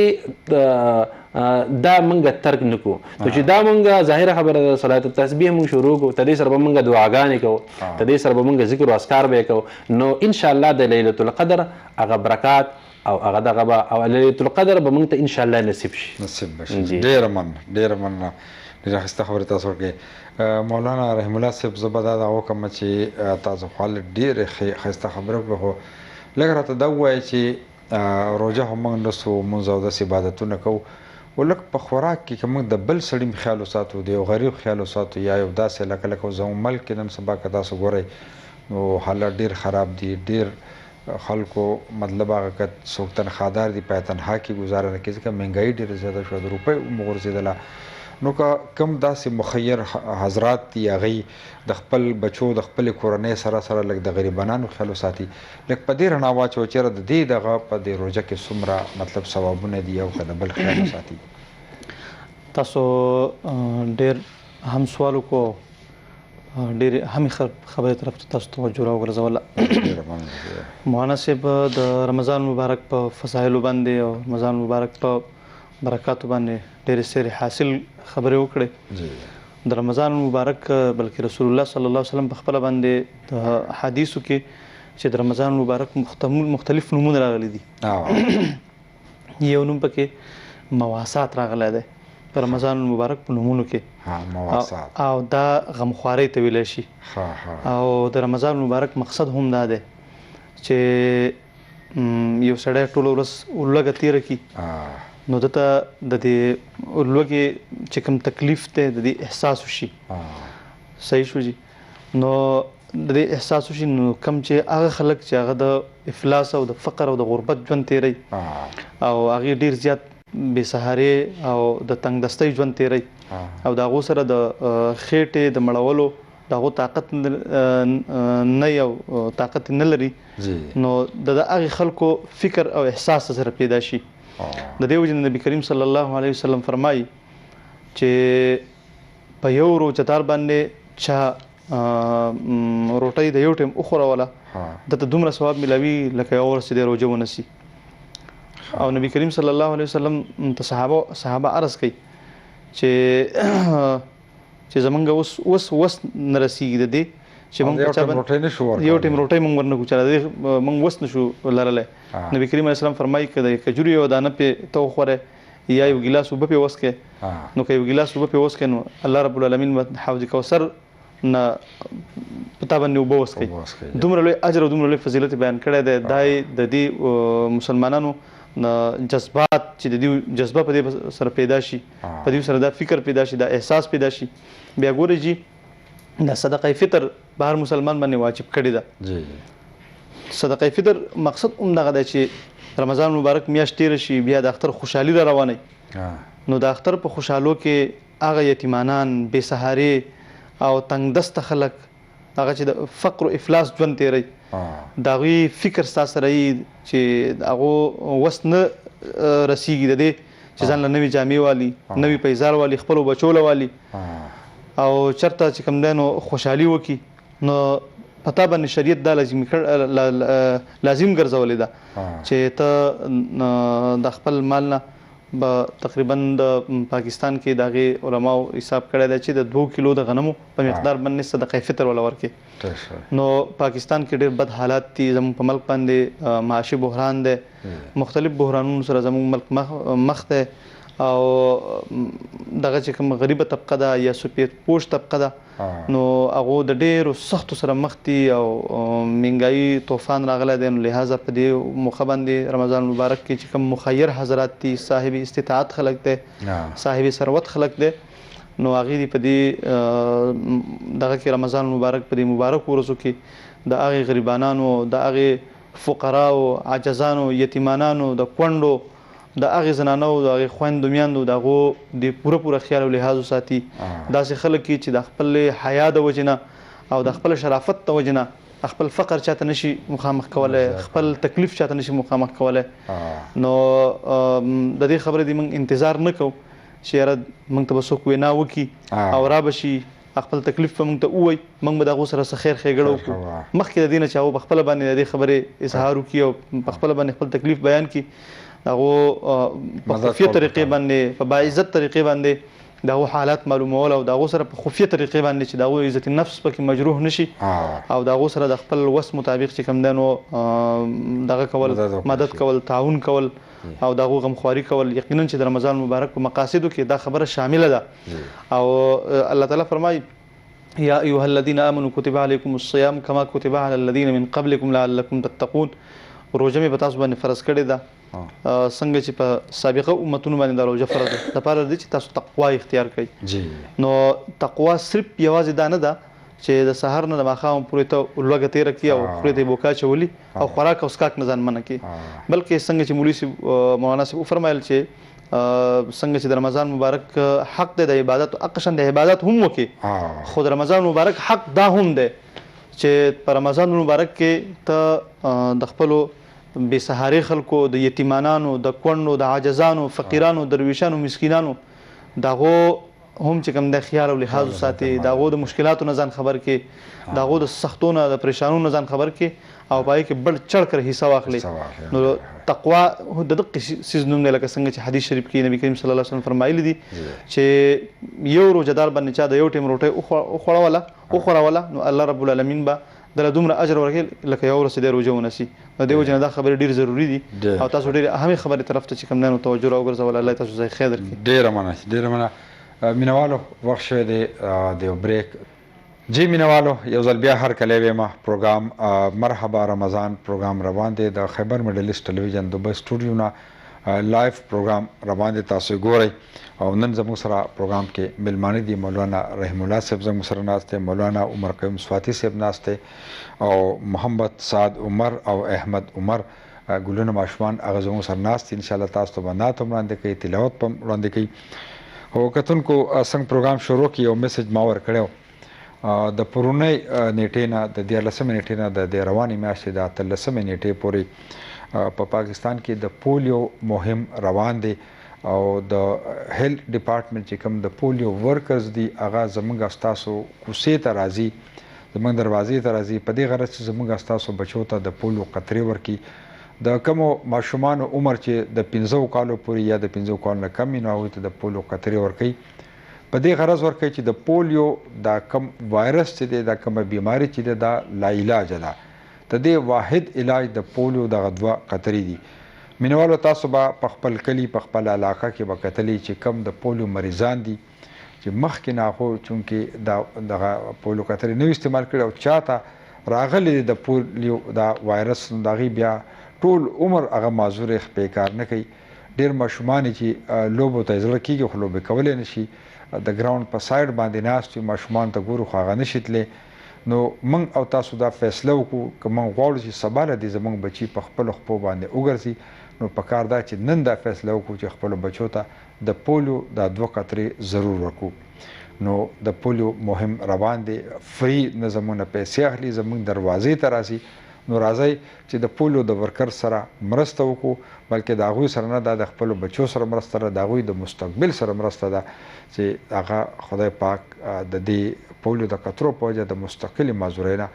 دا موږ ترک نه کړو نو چې دا موږ ظاهره خبره ده صلات التسبیح موږ شروع کړو ته دې سره به موږ دعاګانې کوو ته دې سره به موږ ذکر و اذکار به کوو نو انشاءالله د لیلة القدر هغه برکات او هغه دغه به او لیلة القدر به موږ ته انشاءالله نصیب شي ډېره مننه ډېره ښایسته خبرې تاسو وکړې مولانا رحم الله صاحب زه به دا وکړم چې تاسو خو ډېرې ښایسته خبرې وکړو خو لږ راته دا ووایئ چې روژه هم موږ نسو مونځ او داسې عبادتونه کوو ولک په خوراک کې کوم د بل سړي خیال وساتو د یو غریب خیال وساتو یا یو داسې لکه زموږ ملک کې نن سبا که تاسو ګورئ نو حالات ډېر خراب دي، ډېر خلکو مطلب هغه که څوک تنخوادار دي په تنخوا کې ګزاره نه کوي ځکه مهنګایي ډېره زیاته شوه، د روپۍ هم وغورځېدله. نو که کوم داسې مخیر حضرات دي هغوی د خپل بچو د خپلې کورنۍ سره سره لږ د غریبانانو خیال وساتي، لږ په دې رڼا واچوه چېرې د دې دغه په دې روژه کې څومره مطلب ثوابونه دي او که د بل خیال وساتي. تاسو ډېر هم سوال وکړو، ډېرې همې خبرې طرف ته تاسو توجه راوګرځوله. مولانا صاحب د رمضان مبارک په فضایلو باندې او رمضان مبارک په برکاتو باندې ډېرې سیرې حاصل خبرې وکړې. د رمضان مبارک بلکې رسول الله صلی الله علیه وسلم په خپله باندې د حدیثو کې چې د رمضان مبارک مختلف نومونه راغلي دي. یو نوم پکې مواسات راغلی دی په رمضان مبارک په نومونو کې، او دا غمخوارۍ ته ویلی شي. او د رمضان مبارک مقصد هم دا دی چې یو سړی ټوله ورځ لوږه تېره کړي نو دته د دې لوږې چې کوم تکلیف دی د دې احساس وشي. صحیح شو جي. نو د دې احساس وشي نو کوم چې هغه خلک چې هغه د افلاس او د فقر او د غربت ژوند تېروي او هغې ډېر زیات بې سهارې او د تنګ دستۍ ژوند تېروي او د هغو سره د خېټې د مړولو د هغو طاقت نه او طاقت نه لري، نو د هغې خلکو فکر او احساس سره پیدا شي. د دې وجې نبی کریم صلی الله علیه وسلم فرمایي چې په یو روزهدار باندې چا روټۍ د یو ټیم وخوروله دته دومره ثواب ملاوي لکه یو ورځ چې دی روژه ونیسي. او نبی کریم صلی الله علیه وسلم ته صحابه عرض کوي چې زمونږ اوس نه رسیږي د دې چې موږ یو ټیم روټۍ موږ ورنه کړو چې موږ وس نشو لرلی. نبی کریم علیه السلام فرمایي که د کجوري یو دانه پې ته وخورې یا یو ګیلاس اوبه پې وڅښې نو که یو ګیلاس اوبه پې وڅښې نو الله رب العالمین به حوض کوثر نه په تا باندې اوبه وڅښي. دومره لوی اجر او دومره لوی فضیلت بیان کړی دی. دا د دې مسلمانانو جذبات چې د دې جذبه په دې سره پیدا شي، په دې سره دا فکر پیدا شي، دا احساس پیدا شي. بیا ګورئ جي دا صدقه فطر به هر مسلمان باندې واجب کړې ده. صدقه فطر مقصد هم دغه دی چې رمضان مبارک میاشت تېره شي بیا د اختر خوشحالي را روانوي، نو د اختر په خوشحالو کې هغه یتیمانان، بې سهارې او تنګ دسته خلک هغه چې د فقر او افلاس ژوند تېروي د هغوی فکر ستا سره وي چې د هغو وس نه رسیږي د دې چې ځان له نوې جامې والي، نوې پیزار والي، خپلو بچو له والي او چرته چې کوم دی نو خوشحالي وکړي. نو په تا باندې شریعت دا لازم ګرځولې ده چې ته د خپل مال نه به تقریبا د پاکستان کې د هغې علماو حساب کړی دی چې د 2 کیلو د غنمو په مقدار باندې صدقه فطر وله ورکړي. نو پاکستان کې ډېر بد حالات دي، زموږ په ملک باندې معاشي بحران دی، مختلف بحرانونو سره زموږ ملک مخ دی او دغه چې کوم غریبه طبقه ده یا سپید پوش طبقه ده نو هغو د ډېرو سختو سره مخ دي او مهنګایي طوفان راغلی دی. نو لهذا په دې موخه باندې رمضان مبارک کې چې کوم مخیر حضرات دي، صاحب استطاعت خلک دی، صاحب ثروت خلک دی، نو هغې دي په دې دغه کې رمضان مبارک په دې مبارک ورځو کې د هغې غریبانانو، د هغې فقراو، عاجزانو، یتیمانانو، د کونډو، د هغې زنانو، د هغې خویندو میندو د هغو د پوره خیال او لحاظ وساتي. داسې خلک چې د خپل حیا د وجې نه او د خپل شرافت د وجې نه خپل فقر چاته نشي مخامخ کولی، خپل تکلیف چاته نشي مخامخ کولی. نو د دې خبرې د موږ انتظار نه کوو چې یاره موږ ته به څوک وینا وکړي او را به شي خپل تکلیف به موږ ته ووایي، موږ به د هغو سره څه خیر ښېګړه وکړو مخکې د دې نه چې هغو په خپله باندې د دې خبرې اظهار وکړي او په خپله باندې خپل تکلیف بیان کړي. هغو په خفیه طریقې باندې، په باعزت طریقې باندې د هغو حالات معلومول او د هغو سره په خفیه طریقې باندې چې د هغو عزت نفس پکې مجروح نشي او د هغو سره د خپل وس مطابق چې کوم دی نو دغه کول، مدد کول، تعاون کول او د هغو غمخواري کول. یقینا چې د رمضان مبارک په مقاصدو کې دا خبره شامله ده. او الله تعالی فرمایي یا ایها الذین آمنوا کتب علیکم الصیام کما کتب علی الذین من قبلکم لعلکم تتقون. روژه مې په تاسو باندې فرض کړې ده څنګه چې په سابقه امتونو باندې د روژه فرض ده لپاره دی چې تاسو تقوا اختیار کړئ جی نو تقوا صرف یوازې دا نه ده چې د سحر نه د ماښام پورې ته لوږه تېره کړي او خولې ته یې بوکا چولي او خوراک او څښاک نه ځان منع کړي بلکې څنګه چې مولوي صاحب مولانا صاحب وفرمایل چې څنګه چې د رمضان مبارک حق دی د عبادت او قشن د عبادت هم وکړي خو د رمضان مبارک حق دا هم دی چې په رمضان مبارک کې ته د خپلو بې سهارې خلکو د یتیمانانو د کونډو د عاجزانو فقیرانو درویشانو مسکینانو دغو هم چې کوم د خیال او لحاظ ساتي دغو د مشکلاتو نه ځان خبر کې دغو د سختو نه د پریشانو نه ځان خبر کې او پای کې بل چړ کر حصہ واخلي نو تقوا د دغه سیز نوم نه لکه څنګه چې حدیث شریف کې نبی کریم صلی الله علیه وسلم فرمایلی دي چې یو روزدار باندې چا د یو ټیم روټي او خوړوله نو الله رب العالمین به دله دومره اجر ورکړي لکه یو ورځ د روژه ونیسي نو دې وجه نه دا خبرې ډېرې ضروري دي او تاسو ډېرې اهمې خبرې طرف ته چې کوم دی توجه راوګرځوله الله تاسو ځای خیر درکړي ډېره مننه ډېره مننه مینوالو وخت شوی دی د یو بریک جی مینوالو یو ځل بیا هر کله ویمه پروګرام مرحبا رمضان پروګرام روان دی د خیبر میډل ایسټ ټلویزیون دوبۍ سټوډیو نه لایف پروګرام روان دی تاسو ګورئ او نن زموږ سره پروګرام کې میلمانه دي مولانا رحیم الله صاحب زموږ سره ناست دی مولانا عمر قیوم سواتی صاحب ناست دی او محمد سعد عمر او احمد عمر ګلونه ماشومان هغه زموږ سره ناست دي انشاءالله تاسو ته به نعت هم وړاندې کوي تلاوت هم وړاندې کوي او کتونکو څنګه پروګرام شروع کړي یو میسج ما ورکړی د پرونۍ نیټې نه د 14مې نیټې نه د روانې میاشتې د 13مې نیټې پورې په پاکستان کې د پولیو مهم روان دی او د هیلث ډپارټمنټ چې کوم د پولیو ورکرز دي هغه زموږ ستاسو کوڅې ته راځي زموږ دروازې ته راځي په دې غرض چې زموږ ستاسو بچو ته د پولیو قطرې ورکړي د کومو ماشومانو عمر چې د 15 کالو پورې یا د 15 کالو نه کم وي نو هغوی ته د پولیو قطرې ورکوي په دې غرض ورکوي چې د پولیو دا کم وایرس چې دی دا کومه بیماري چې دی دا لا علاجه ده د دې واحد علاج د پولیو دغه 2 قطرې دي مینوالو تاسو به په خپل کلي په خپل علاقه کې به کتلی چې کم د پولیو مریضان دي چې مخکې نه خو چونکې دغه پولیو قطرې نو استعمال کړي او چاته راغلی د پولیو دا وایرس د هغې بیا ټول عمر هغه معذور یې کار نه کوي ډېر ماشومان چې لوبو ته زړه کېږي خو لوبې کولی نه شي د ګراوند په سایډ باندې ناست وي ماشومان ته ګورو خو هغه نشي تللی نو موږ او تاسو دا فیصله وکړو که موږ غواړو چې سبا له دې زموږ بچي په خپلو خپو باندې وګرځي نو پکار دا چې نن دا فیصله وکړو چې خپلو بچو ته د پولیو دا 2 قطرې ضرور ورکړو نو د پولیو مهم روان دی فری نه زموږ نه پیسې اخلي زموږ دروازې ته راځي نو راځئ چې د پولیو د ورکر سره مرسته وکړو بلکې د هغوی سره نه دا د خپلو بچو سره مرسته ده د هغوی د مستقبل سره مرسته ده چې هغه خدای پاک د دې پولیو د قطرو په وجه د مستقلې معذورۍ نه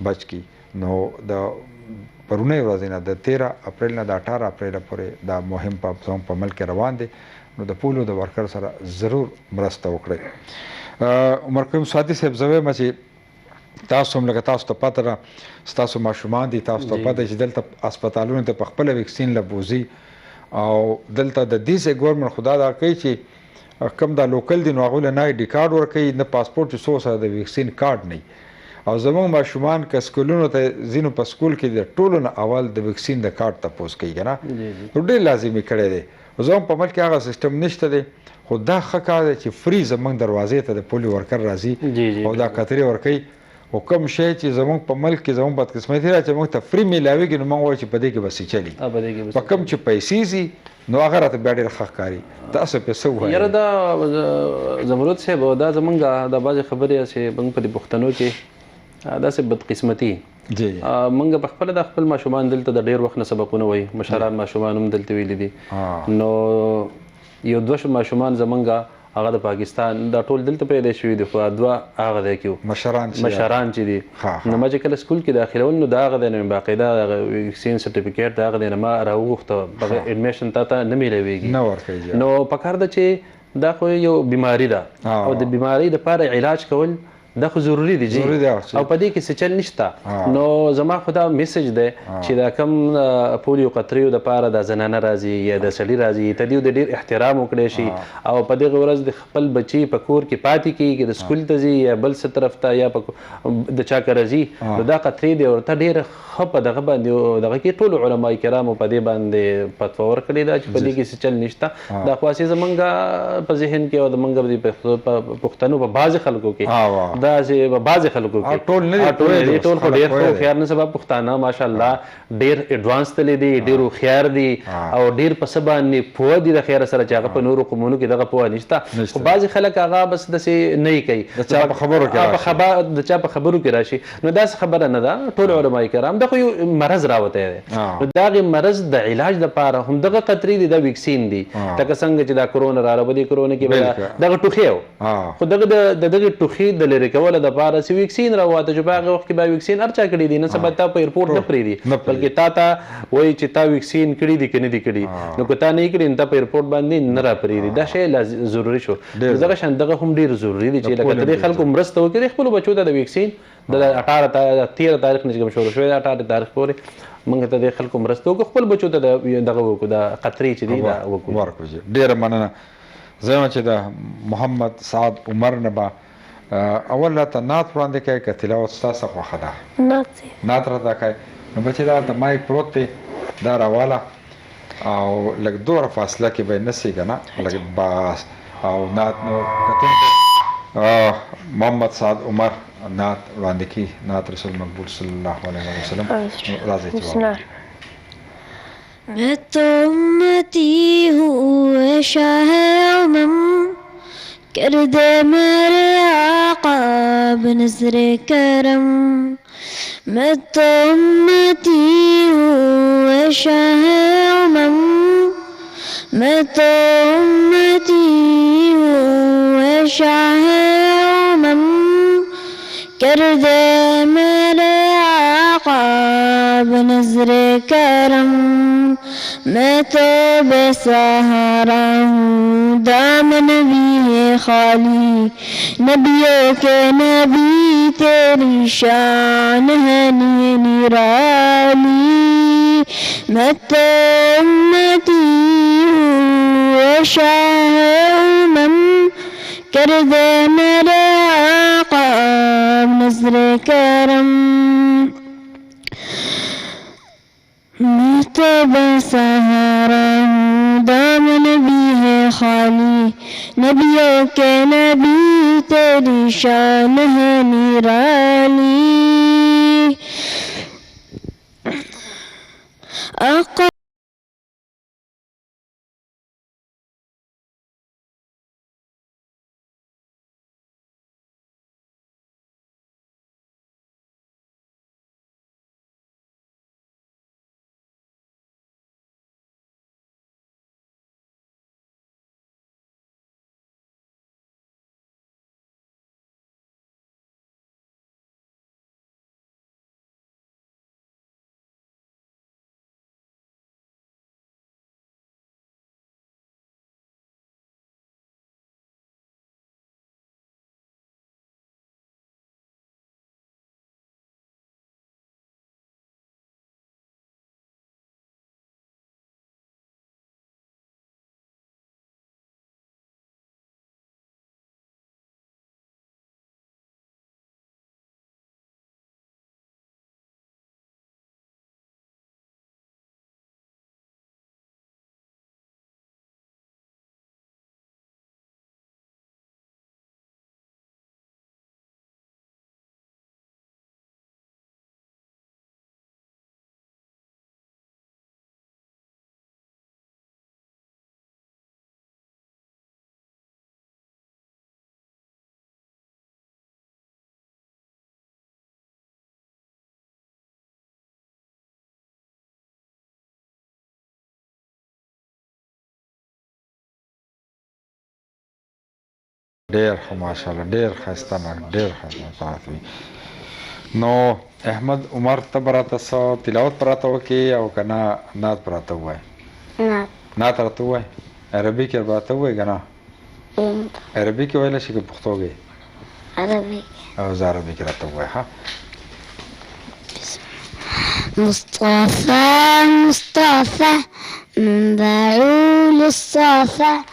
بچ کړي نو د پرونۍ ورځې نه د 13 اپریل نه د 18 اپریل پورې دا مهم په ملک روان دی نو د پولیو د ورکر سره ضرور مرسته وکړئ عمر قیوم سواتی صاحب زه وایم چې تاسو هم لکه تاسو ته پته ده ستاسو ماشومان دي تاسو ته پته چې دلته هسپتالونو ته په خپله ویکسین له بوځي او دلته د دې ځای ګورنمنټ خو دا کوي چې کم دا لوکل دي نو هغوی له نه آی ډي کارډ ورکوي نه پاسپورټ چې څو سره د ویکسین کارډ نه او زموږ ماشومان که سکولونو ته ځینو په سکول کې د ټولو نه اول د ویکسین د کارډ تپوس کوي که نه نو ډېر لازمي کړی دی زموږ په ملک کې هغه سیسټم نشته دی خو دا ښه کار دی چې فری زموږ دروازې ته د پولیو ورکر راځي او دا قطرې ورکوي خو کوم شی چې زموږ په ملک کې زموږ بدقسمتي ده چې موږ ته فری میلاویږي نو موږ وایو چې په دې کې بس چلي په کوم چې پیسې ځي نو هغه راته بیا ډېر ښه ښکاري تاسو پرې څه ووایئ یاره دا زمرود صاحب دا زموږ د بعضې خبرې چې موږ په دې پښتنو کې داسې بدقسمتي موږ په خپله د خپل ماشومان دلته د ډېر وخت نه سبقونه وایي مشران ماشومان هم دلته ویلي دي نو یو 2 ماشومان زموږ هغه د پاکستان دا ټول دلته پیدا شوي دي خو 2 هغه دی کې مشران چې دي نو ما چې کله سکول کې داخلول نو دا هغه دی نو باقاعده ویکسین سرټیفیکیټ د هغه دی نه ما راوغوښته بغیر ایډمیشن تا ته نه میلاویږي نه ورکوي نو پکار ده چې دا خو یو بیماري ده او د بیمارۍ دپاره علاج کول دا خو ضروري دي جی ضروري دی او په دې کې څه چل نشته نو زما خو دا میسج دی چې دا کم پولیو قطریو دپاره دا زنانه راځي یا د سړي راځي ته دې د ډېر احترام وکړی شي او په دغه ورځ د خپل بچي په کور کې پاتې کېږي د سکول ته ځي یا بل څه طرف ته یا د چا کره ځي نو دا قطرې دی ورته ډېره ښه په دغه باندې دغه کې ټولو علما کرامو په دې باندې فتوا ورکړې ده چې په دې کې څه چل نشته دا خو هسې زمونږ په ذهن کې او زمونږ د پښتنو په بعضې خلکو کې داسې په بعضې خلکو کې ټول خو ډېر ښه هوښیار نه سبا پښتانه ماشاءالله ډېر ایډوانس تللی دي ډېر هوښیار دي او ډېر په څه باندې پوه دي د خیره سره چې هغه په نورو قومونو کې دغه پوهه نشته خو بعضې خلک هغه بس داسې نه یې کوي د چا په خبرو کې راشي نو داسې خبره نه ده ټول علما کرام دا خو یو مرض راوتی دی نو د هغې مرض د علاج دپاره همدغه قطرې دي دا ویکسین دي لکه څنګه چې دا کرونا راغله په دې کرونا کې به دغه ټوخی و خو دغه د دغې ټوخي د لرې کولو دپاره چې ویکسین راوواته چې په هغه وخت کې به ویکسین هر چا کړي دي نن سبا تا په ایرپورټ نه پرېږدي بلکې تا ته وایي چې تا ویکسین کړي دي که نه دي کړي نو که تا نه یې کړي نو تا په ایرپورټ باندې نه را پرېږدي دا شی ضروري شو دغه شان دغه هم ډېر ضروري دي چې لکه دې خلکو مرسته وکړي د خپلو بچو ته د ویکسین د 13 تاریخ نه چې کوم شروع شوی دی 18 تاریخ پورې موږ ته د خلکو مرسته وکړو خپل بچو ته دغه وکړو د قطرې چې دي دا وکړو ډېره مننه زه یم چې د محمد سعد عمر نه به اول راته نعت وړاندې کوي که تلاوت ستاسو خوښه ده نعت راته کوي نو بچې دا د مایک پروت دی دا راواله او لږ دوره فاصله کې به یې نسي که نه لږ باس او نعت نو کتونکو محمد سعد عمر نعت وړاندې کړي نعت رسول مقبول صلی الله علیه وسلم راځئ چې मैं तो उम्मती हूँ शाह उमम कर दे मेरे आका बनज़्र करम मैं तो उम्मती हूँ शाह उमम मैं तो उम्मती हूँ शाह उमम कर दे मेरे आका बनज़्र करम मैं तो बेसहारा हूँ दामन भी है खाली नबियों के नबी तेरी शान है निराली मैं तो उम्मती हूँ शाह उमम कर दे मेरे आका नज़्र करम मैं तो बेसहारा हूँ दामन भी है खाली नबियों के नबी तेरी शान है निराली आका ډېر ښه ماشاءالله ډېر ښایسته نعت ډېر ښایسته نعت وي نو احمد عمر ته به راته څه تلاوت به راته وکړې او که نه نعت به راته ووایې نعت راته ووایې عربي کې به راته ووایې که نه عربي کې ویلی شي که پښتو کې عربي او زاره به کرا ته وای ها مصطفى مصطفى منبع للصفا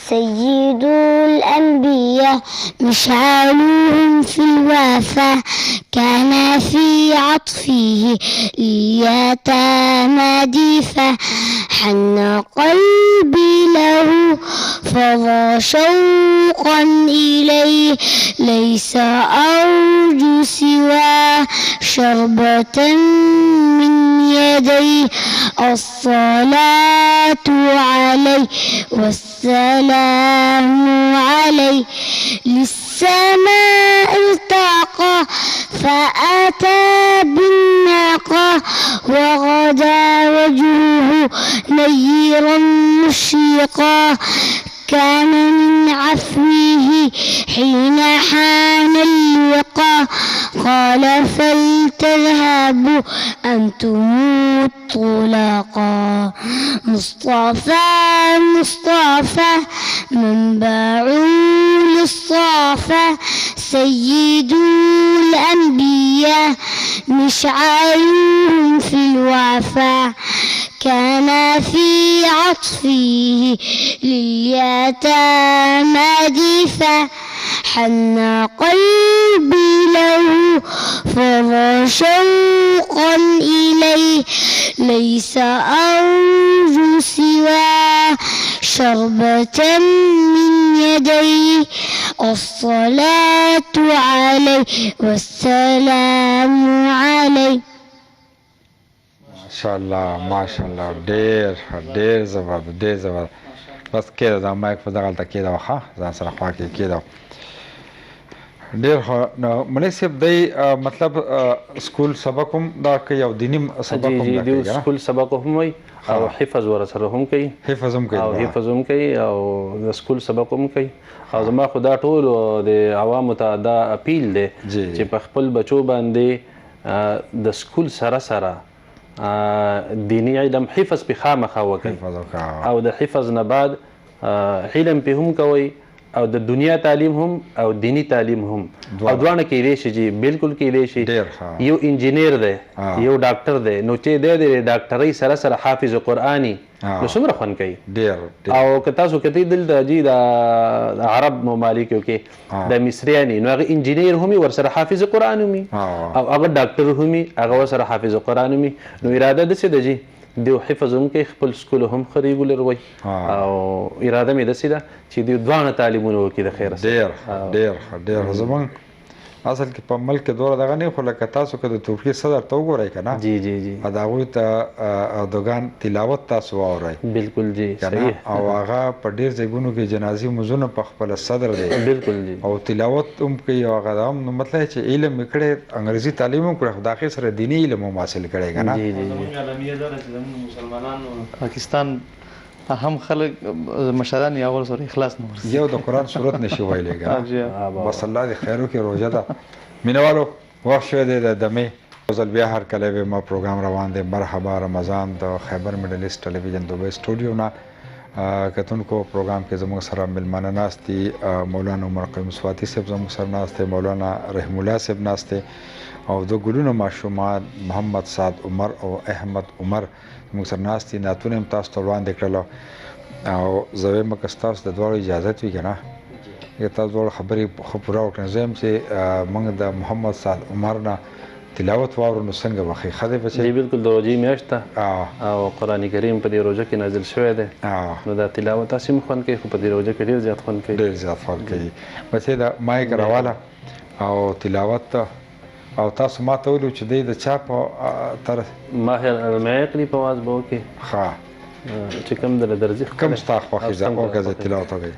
سيد الأنبياء مشعلهم في الوفا كان في عطفه اليتامى ديفا حن قلبي له فضى شوقا إليه ليس أرجو سوى شربة من يديه الصلاة عليه والسلام عليه للسماء ارتقى فأتى بالناقة وغدا وجهه نيرا مشرقا كان من عفوه حين حان اللقاء قال فلتذهبوا أنتم الطلقاء مصطفى مصطفى منبع للصفا سيد الأنبياء مشعلهم في الوفا كان في عطفه لليتامى ديفا حن قلبي له فضى شوقا إليه ليس أرجو سوى شربة من يديه الصلاة عليه والسلام عليه ماشاءالله ډېر زبردست بس کېده دا مایک په دغلته کېده ښه ځان سره خوا کې کېده ډېر ښه نو ملک صاحب دی مطلب سکول سبق هم دا کوي او دیني سبق هم دا کوي سکول سبق هم وي او حفظ ورسره هم کوي حفظ هم کوي او د سکول سبق هم کوي او زما خو دا ټول د عوامو ته دا اپیل دی چې په خپل بچو باندې د سکول سره سره دینی علم حفظ په خامخا وکړي او د حفظ نه بعد علم په هم کوي او د دنیا تعلیم هم او دینی تعلیم هم او دوانه کېدای شي چې بالکل کېدای شي یو انجینیر دی یو ډاکټر دی نو چې دی د ډاکټرۍ سره سره حافظ قرآني نو څومره خوند کوي او که تاسو کتئ دلته جي د عرب ممالکو کې د مصریانې نو هغه انجینیر هم ورسره حافظ قرآن هم او هغه ډاکټر هم هغه ورسره حافظ قرآن هم نو اراده داسې ده جي دیو حفظ هم کوي خپل سکول هم ښه ریګولر وي او اراده مې داسې ده چې دیو دواړه تعلیمونه وکړي د خیره ډېر زموږ اصل کې په ملک کې دوره دغه نه خو لکه تاسو که د ترکیې صدر ته وګورئ که نه جی د هغوی ته اردوګان تلاوت تاسو واورئ بالکل جی صحیح او هغه په ډېر ځایونو کې جنازي مونځونه په خپله صدر دی بالکل جی او تلاوت هم کوي او هغه هم نو مطلب چې علم یې کړی انګریزي تعلیم هم کړی خو د هغې سره دیني علم هم حاصل کړی که نه پاکستان هم خلک مشران یا ور سره اخلاص نه ورسي یو د قرآن صورت نشي ویلی کنه بس الله دې خیر وکړي روژه ده مینوالو وخت شوی دی د دمې ځل بیا هر کله به ما پروګرام روان دی مرحبا رمضان د خیبر میډل ایسټ ټلویزیون دوبۍ سټوډیو نه کتونکو پروګرام کې زموږ سره ملمانه ناست دي مولانا عمر قیوم سواتی صاحب زموږ سره ناست دی مولانا رحیم الله صاحب ناست دی او د ګلونو ماشومان محمد سعد عمر او احمد عمر موږ سره ناست دي نعتونه هم تاسو ته وړاندې کړلو او زه وایم که ستاسو د دواړو اجازت وي که نه که تاسو دواړو خبرې ښه پوره وکړئ زه یم چې موږ د محمد سعد عمر نه تلاوت واورو نو څنګه به ښه ښه دی بچی جی بالکل د روژې میاشت ده او قرآن کریم په دې روژه کې نازل شوی دی نو دا تلاوت تاسې هم خوند کوي خو په دې روژه کې ډېر زیات خوند کوي ډېر زیات خوند کوي بچی د مایک راواله او تلاوت او تاسو ما ته ویلو چې دی د چا په تر ماهر المعقلي په واز به وکړي ښه چې کوم د درځي کوم ستا خوښي ده وکړه زه تلاوت وکړئ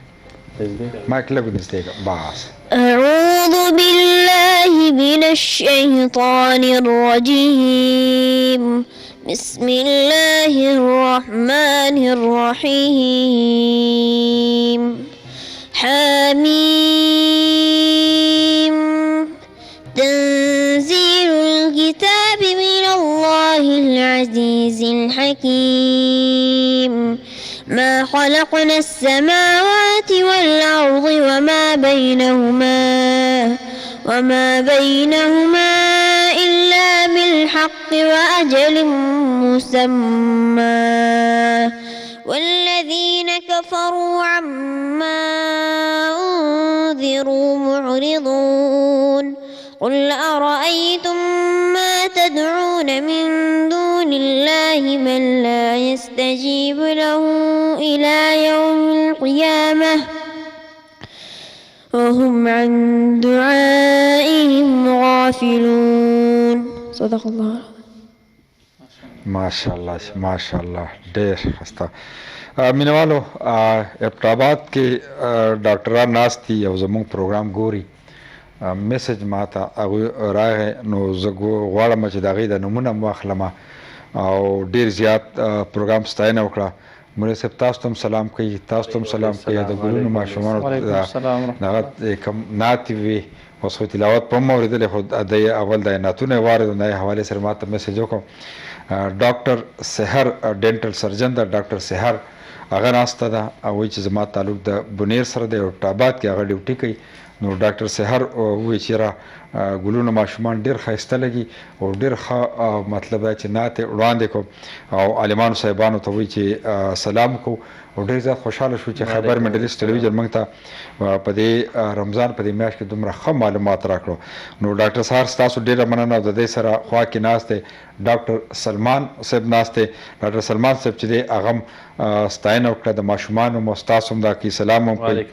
مایک لږ نږدې کړه بس أعوذ بالله من الشيطان الرجيم بسم الله الرحمن الرحيم حميم تنزيل الكتاب من الله العزيز الحكيم ما خلقنا السماوات والأرض وما بينهما وما بينهما إلا بالحق وأجل مسمى والذين كفروا عما أنذروا معرضون قل أرأيتم ما تدعون من دون الله من لا يستجيب له إلى يوم القيامة وهم عن دعائهم غافلون صدق الله. ماشاءالله ماشاءالله ډېر ښه. مینوالو ابټاباد کې ډاکټران ناست دي او زموږ پروګرام ګوري. میسج ما ته هغوی راغی نو زه غواړم چې د هغوی د نومونه م واخلم او ډېر زیات پروګرام ستاینه وکړه. مولوي صاحب تاسو ته هم سلام کوي، تاسو ته هم سلام کوي. د ګلونو ماشومانو دغه کوم نعتې وي اوس خو تلاوت په هم اورېدلې خو د اول د نعتونه یې واورېدو د هغې حوالې سره ما ته میسج وکړو. ډاکټر سحر ډینټل سرجن ده، ډاکټر سحر هغه ناسته ده او وایي چې زما تعلق د بنیر سره دی او ټاباد کې هغه ډیوټي کوي. نو ډاکټر سحر وایي چې را ګلونه ماشومان ډېر ښایسته لګي او ډېر ښه مطلب دی چې نعتې وړاندې کوم او عالمانو صاحبانو ته وایي چې سلام کوو او ډېر زیات خوشحاله شو چې خیبر میډلیسټ ټلویزیون موږ ته په دې رمضان په دې میاشت کې دومره ښه معلومات راکړو. نو ډاکټر سحر ستاسو ډېره مننه او د دې سره خوا کې ناست دی ډاکټر سلمان صاحب ناست دی. ډاکټر سلمان صاحب چې دی هغه هم ستاینه وکړه د ماشومانو مو ستاسو هم دا کوي سلام هم کوي.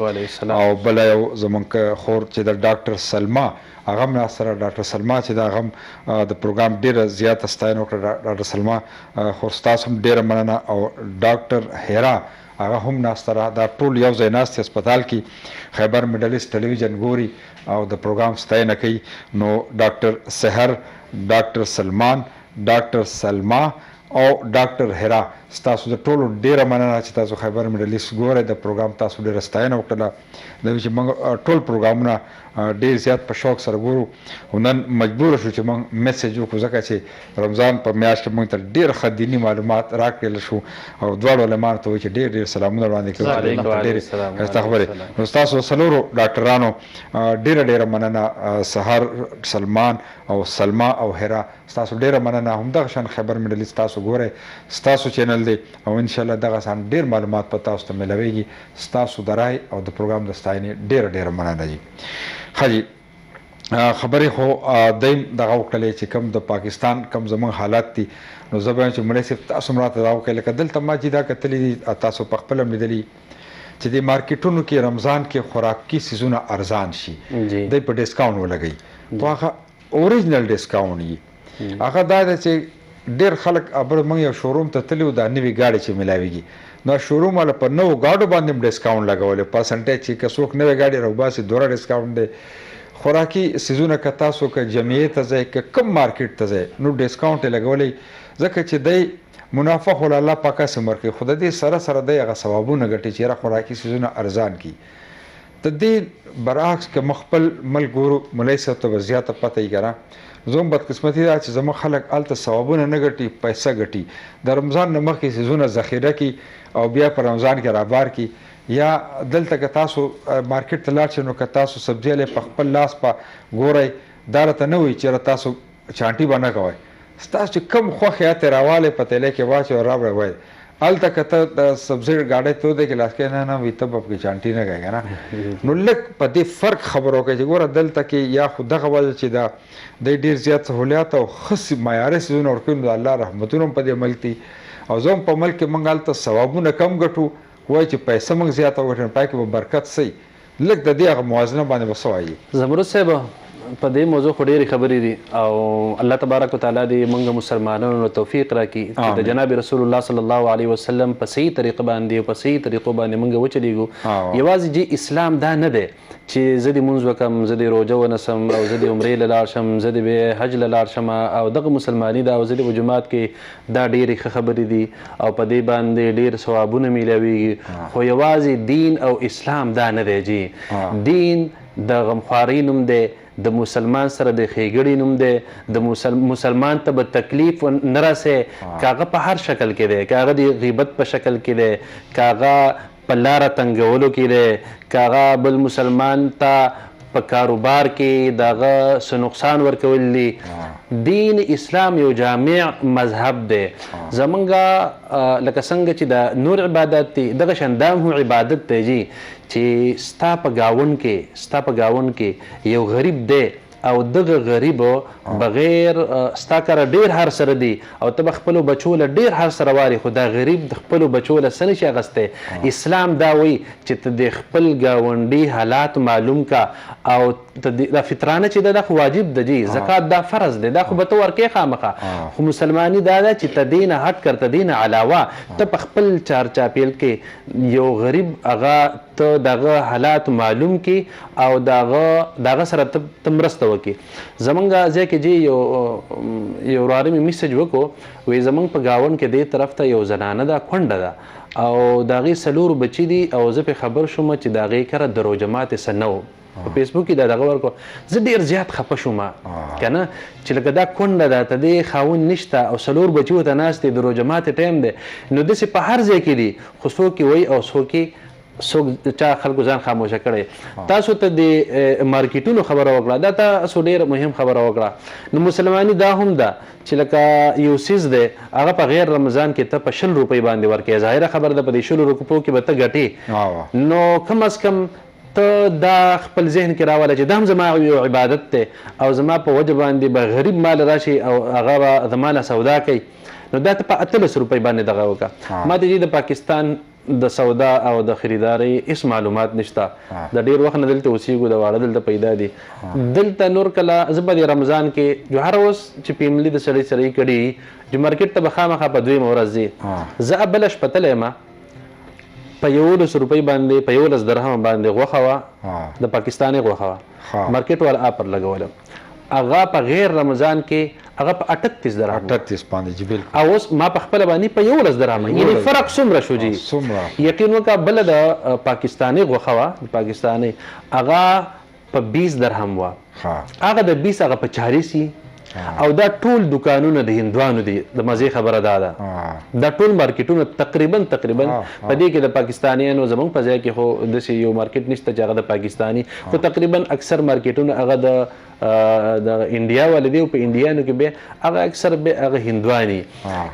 او بله یو زموږ خور چې د ډاکټر سلما هغه هم ناست سره ډاکټر سلما چې دا هغه هم د پروګرام ډېره زیاته ستاینه وکړه. ډاکټر سلما خور ستاسو هم ډېره مننه او ډاکټر هیرا هغه هم ناسته را. دا ټول یو ځای ناست هسپتال کې خیبر میډلیسټ ټلویزیون ګوري او د پروګرام ستاینه کوي. نو ډاکټر سحر، ډاکټر سلمان، ډاکټر سلما او ډاکټر هیرا ستاسو د ټولو ډېره مننه چې تاسو خیبر میډلیسټ ګورئ. د پروګرام تاسو ډېره ستاینه وکړله. دا چې موږ ټول پروګرامونه ډېر زیات په شوق سره ګورو او نن مجبوره شو چې موږ میسج وکړو ځکه چې رمضان په میاشت کې موږ ته ډېر ښه دیني معلومات راکړل شو او دواړو علمانو ته وایي چې ډېر ډېر سلامونه وړاندې کوو. ډېرې ښایسته خبرې. نو ستاسو څلورو ډاکټرانو ډېره ډېره مننه. سحر، سلمان او سلما او هیرا ستاسو ډېره مننه. همدغه شان خیبر میډلیسټ تاسو ګورئ، ستاسو چینل دی او انشاءالله دغه شان ډېر معلومات په تاسو ته میلاویږي. ستاسو د رای او د پروګرام د ستاینې ډېره ډېره مننه جي. ښه جي خبرې خو دیم دغه وکړلې چې کوم د پاکستان کوم زموږ حالات دي. نو زه به وایم چې مولوي صاحب تاسو هم راته دا وکړئ لکه دلته ما چې دا کتلي دي تاسو په خپله هم لیدلي چې د مارکیټونو کې رمضان کې خوراکي څیزونه ارزان شي دی په ډسکاونټ ولګوي خو هغه اوریجنل ډسکاونټ وي. هغه دا ده چې ډېر خلک موږ یو شوروم ته تللي وو دا نوې ګاډۍ چې میلاویږي نو شوروم والا په نوو ګاډو باندې هم ډسکاونټ لګولی پرسنټیج چې که څوک نوې ګاډۍ راوباسي دوره ډسکاونټ دی. خوراکي څیزونه که تاسو که جمعیې ته ځئ که کوم مارکیټ ته ځئ نو ډسکاونټ یې لګولی ځکه چې دی منافع خو له الله پاک قسم ورکوي خو د دې سره سره دی هغه ثوابونه ګټي چې یاره خوراکي څیزونه ارزان کړي. د دې برعکس که موږ خپل ملک ګورو مولوي صاحب ته به زیاته پته یي که نه زموږ بدقسمتي دا چې زموږ خلک هلته ثوابونه نه ګټي پیسه ګټي. د رمضان نه مخکې څیزونه ذخیره کړي او بیا په رمضان کې رابار کړي. یا دلته که تاسو مارکیټ ته لاړ شئ نو که تاسو سبزي هلې په خپل لاس په ګورئ دا راته نه وایي چېرې تاسو چانټي به نه کوئ. ستاسو چې کوم خوښ یا ترې راوالی په تیلی کې واچوئ او راوړئ وایي. هلته که ته د سبزي ګاډۍ تودې کې لاس کې نه نه وي ته به پکې چانټي نه کوې که نه. نو لږ په دې فرق خبرو کوي چې ګوره دلته کې یا خو دغه وجه چې دا دی ډېر زیات سهولیات او ښه معیاري څیزونه ورکوي نو د الله رحمتونه هم په دې ملک دي او زه هم په ملک کې موږ هلته ثوابونه کم ګټو وایي چې پیسه موږ زیاته وګټو پای کې به برکت سي لږ د دې هغه موازنه باندې به څه وایي. زمرد صاحب په دې موضوع خو ډېرې خبرې دي او الله تبارک وتعالی دې موږ مسلمانانو توفیق راکړي چې د جناب رسول الله صلی الله علیه وسلم په صحیح طریقه باندې او په صحیح طریقو باندې موږ وچلیږو. یوازې چې اسلام دا نه دی چې زه دې مونځ وکړم زه دې روژه ونیسم او زه دې عمرې له لاړ شم زه دې بیا حج له لاړ شم او دغه مسلماني ده او زه دې په جومات کې دا ډېرې ښه خبرې دي او په دې باندې ډېر ثوابونه میلاویږي. خو یوازې دین او اسلام دا نه دی جي. دین د غمخوارۍ نوم دی، د مسلمان سره د ښېګړې نوم دی، د مسلمان ته به تکلیف نه رسې که هغه په هر شکل کې دی، که هغه د غیبت په شکل کې دی، که هغه په لاره تنګولو کې دی، که هغه بل مسلمان ته په کاروبار کې دغه څه نقصان ورکول دي. دین اسلام یو جامع مذهب دی. زمونږ لکه څنګه چې د نور عبادت دي دغه شان دا هم عبادت دی جي چې ستا په ګاون کې یو غریب دی او دغه غریب بغیر ستا کره ډیر هر سره دی او ته خپل بچو له ډیر هر سره واري خو دا غریب د خپل بچو له سن شي غسته. اسلام دا وی چې ته د خپل گاونډي حالات معلوم کا او د فطرانه چې دا واجب دی. زکات دا فرض دی، دا خو به تو ورکه خامخه، خو مسلمانی دا چې ته دین هټ کړ، ته دین علاوه ته په خپل چار چاپیل کې یو غریب هغه ته دغه حالات معلوم کی او دغه سره ته مرسته وکي. زمونږ ځکه چې یو وراره مې میسج وکړو وی زمونږ په گاون کې دې طرف ته یو زنانه ده کونډه ده او د هغې 4 بچي دي او زه پې خبر شوم چې د هغې کره د روجمات څه نه و. په فیسبوک کې دا دغه ورکړو، زه ډېر زیات خفه شوم که نه چې لکه دا کونډه ده ته دې خاوند نشته او 4 بچي ورته ناست دي، د روجمات ټایم دی، نو داسې په هر ځای کې دي خو څوک یې وایي او څوک چا خلکو ځان خاموشه کړی. تاسو ته د مارکیټونو خبره وکړه، دا تاسو ډېر مهم خبره وکړه. نو مسلماني دا هم ده چې لکه یو څیز دی هغه په غیر رمضان کې ته په 20 روپۍ باندې ورکوې، ظاهره خبره ده په دې 20 روپو کې به ته ګټې، نو کم از کم ته دا خپل ذهن کې راوله چې دا هم زما یو عبادت دی او زما په وجه باندې به غریب مال راشي او هغه به زما له سودا کوي، نو دا ته په 18 روپۍ باندې دغه وکړه. ما ته د پاکستان د سودا او د خریدارۍ هیڅ معلومات نشته، د ډیر وخت نه دلته اوسېږو، د واړه دلته پیدا دي. دلته نور کله زه به د رمضان کې جو هر اوس چې پیملي د سړی سړی کړي چې مارکیټ ته به خامخا په 2 ورځ ځي، زه بله شپه تلی یم په 11 روپۍ باندې په 11 درهم باندې غوښه وه، د پاکستاني غوښه وه، مارکیټ والا آپر لګولم، هغه په غیر رمضان کې هغه په 38 درهم 38 باندې جی بالکل، او اوس ما په خپل باندې په 11 درهم، یعنی فرق څومره شو جی؟ یقین وکړه بل د پاکستاني غوښه وه، د پاکستاني هغه په 20 درهم وه، هغه د 20 هغه په 40 او دا ټول دکانونه د هندوانو دي. د مزې خبره دا ده دا ټول مارکیټونه تقریبا په دې کې د پاکستانیانو زموږ په ځای کې خو داسې یو مارکیټ نشته چې هغه د پاکستاني، خو تقریبا اکثر مارکیټونه هغه د انډیا والے دي او په انډیانو کې به هغه اکثر به هغه هندواني.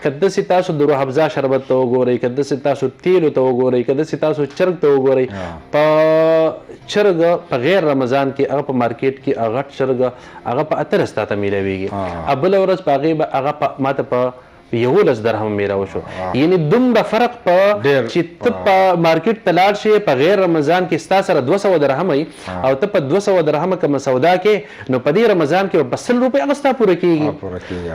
که داسې تاسو د روح افزا شربت ته وګورئ، که داسې تاسو تیلو ته وګورئ، که داسې تاسو چرګ ته وګورئ، په چرګ په غیر رمضان کې هغه په مارکیټ کې هغه غټ چرګ هغه په 18 تا ته میلاویږي، بله ورځ په هغې به هغه ماته په 11 درهم میراو شو. یعنی دومره فرق په چې ته په مارکیټ ته لاړ شې په غیر رمضان کې ستا سره 200 درهم وي او ته په 200 درهم کوم سودا کې، نو په دې رمضان کې به 100 روپۍ هغه ستا پوره کېږي.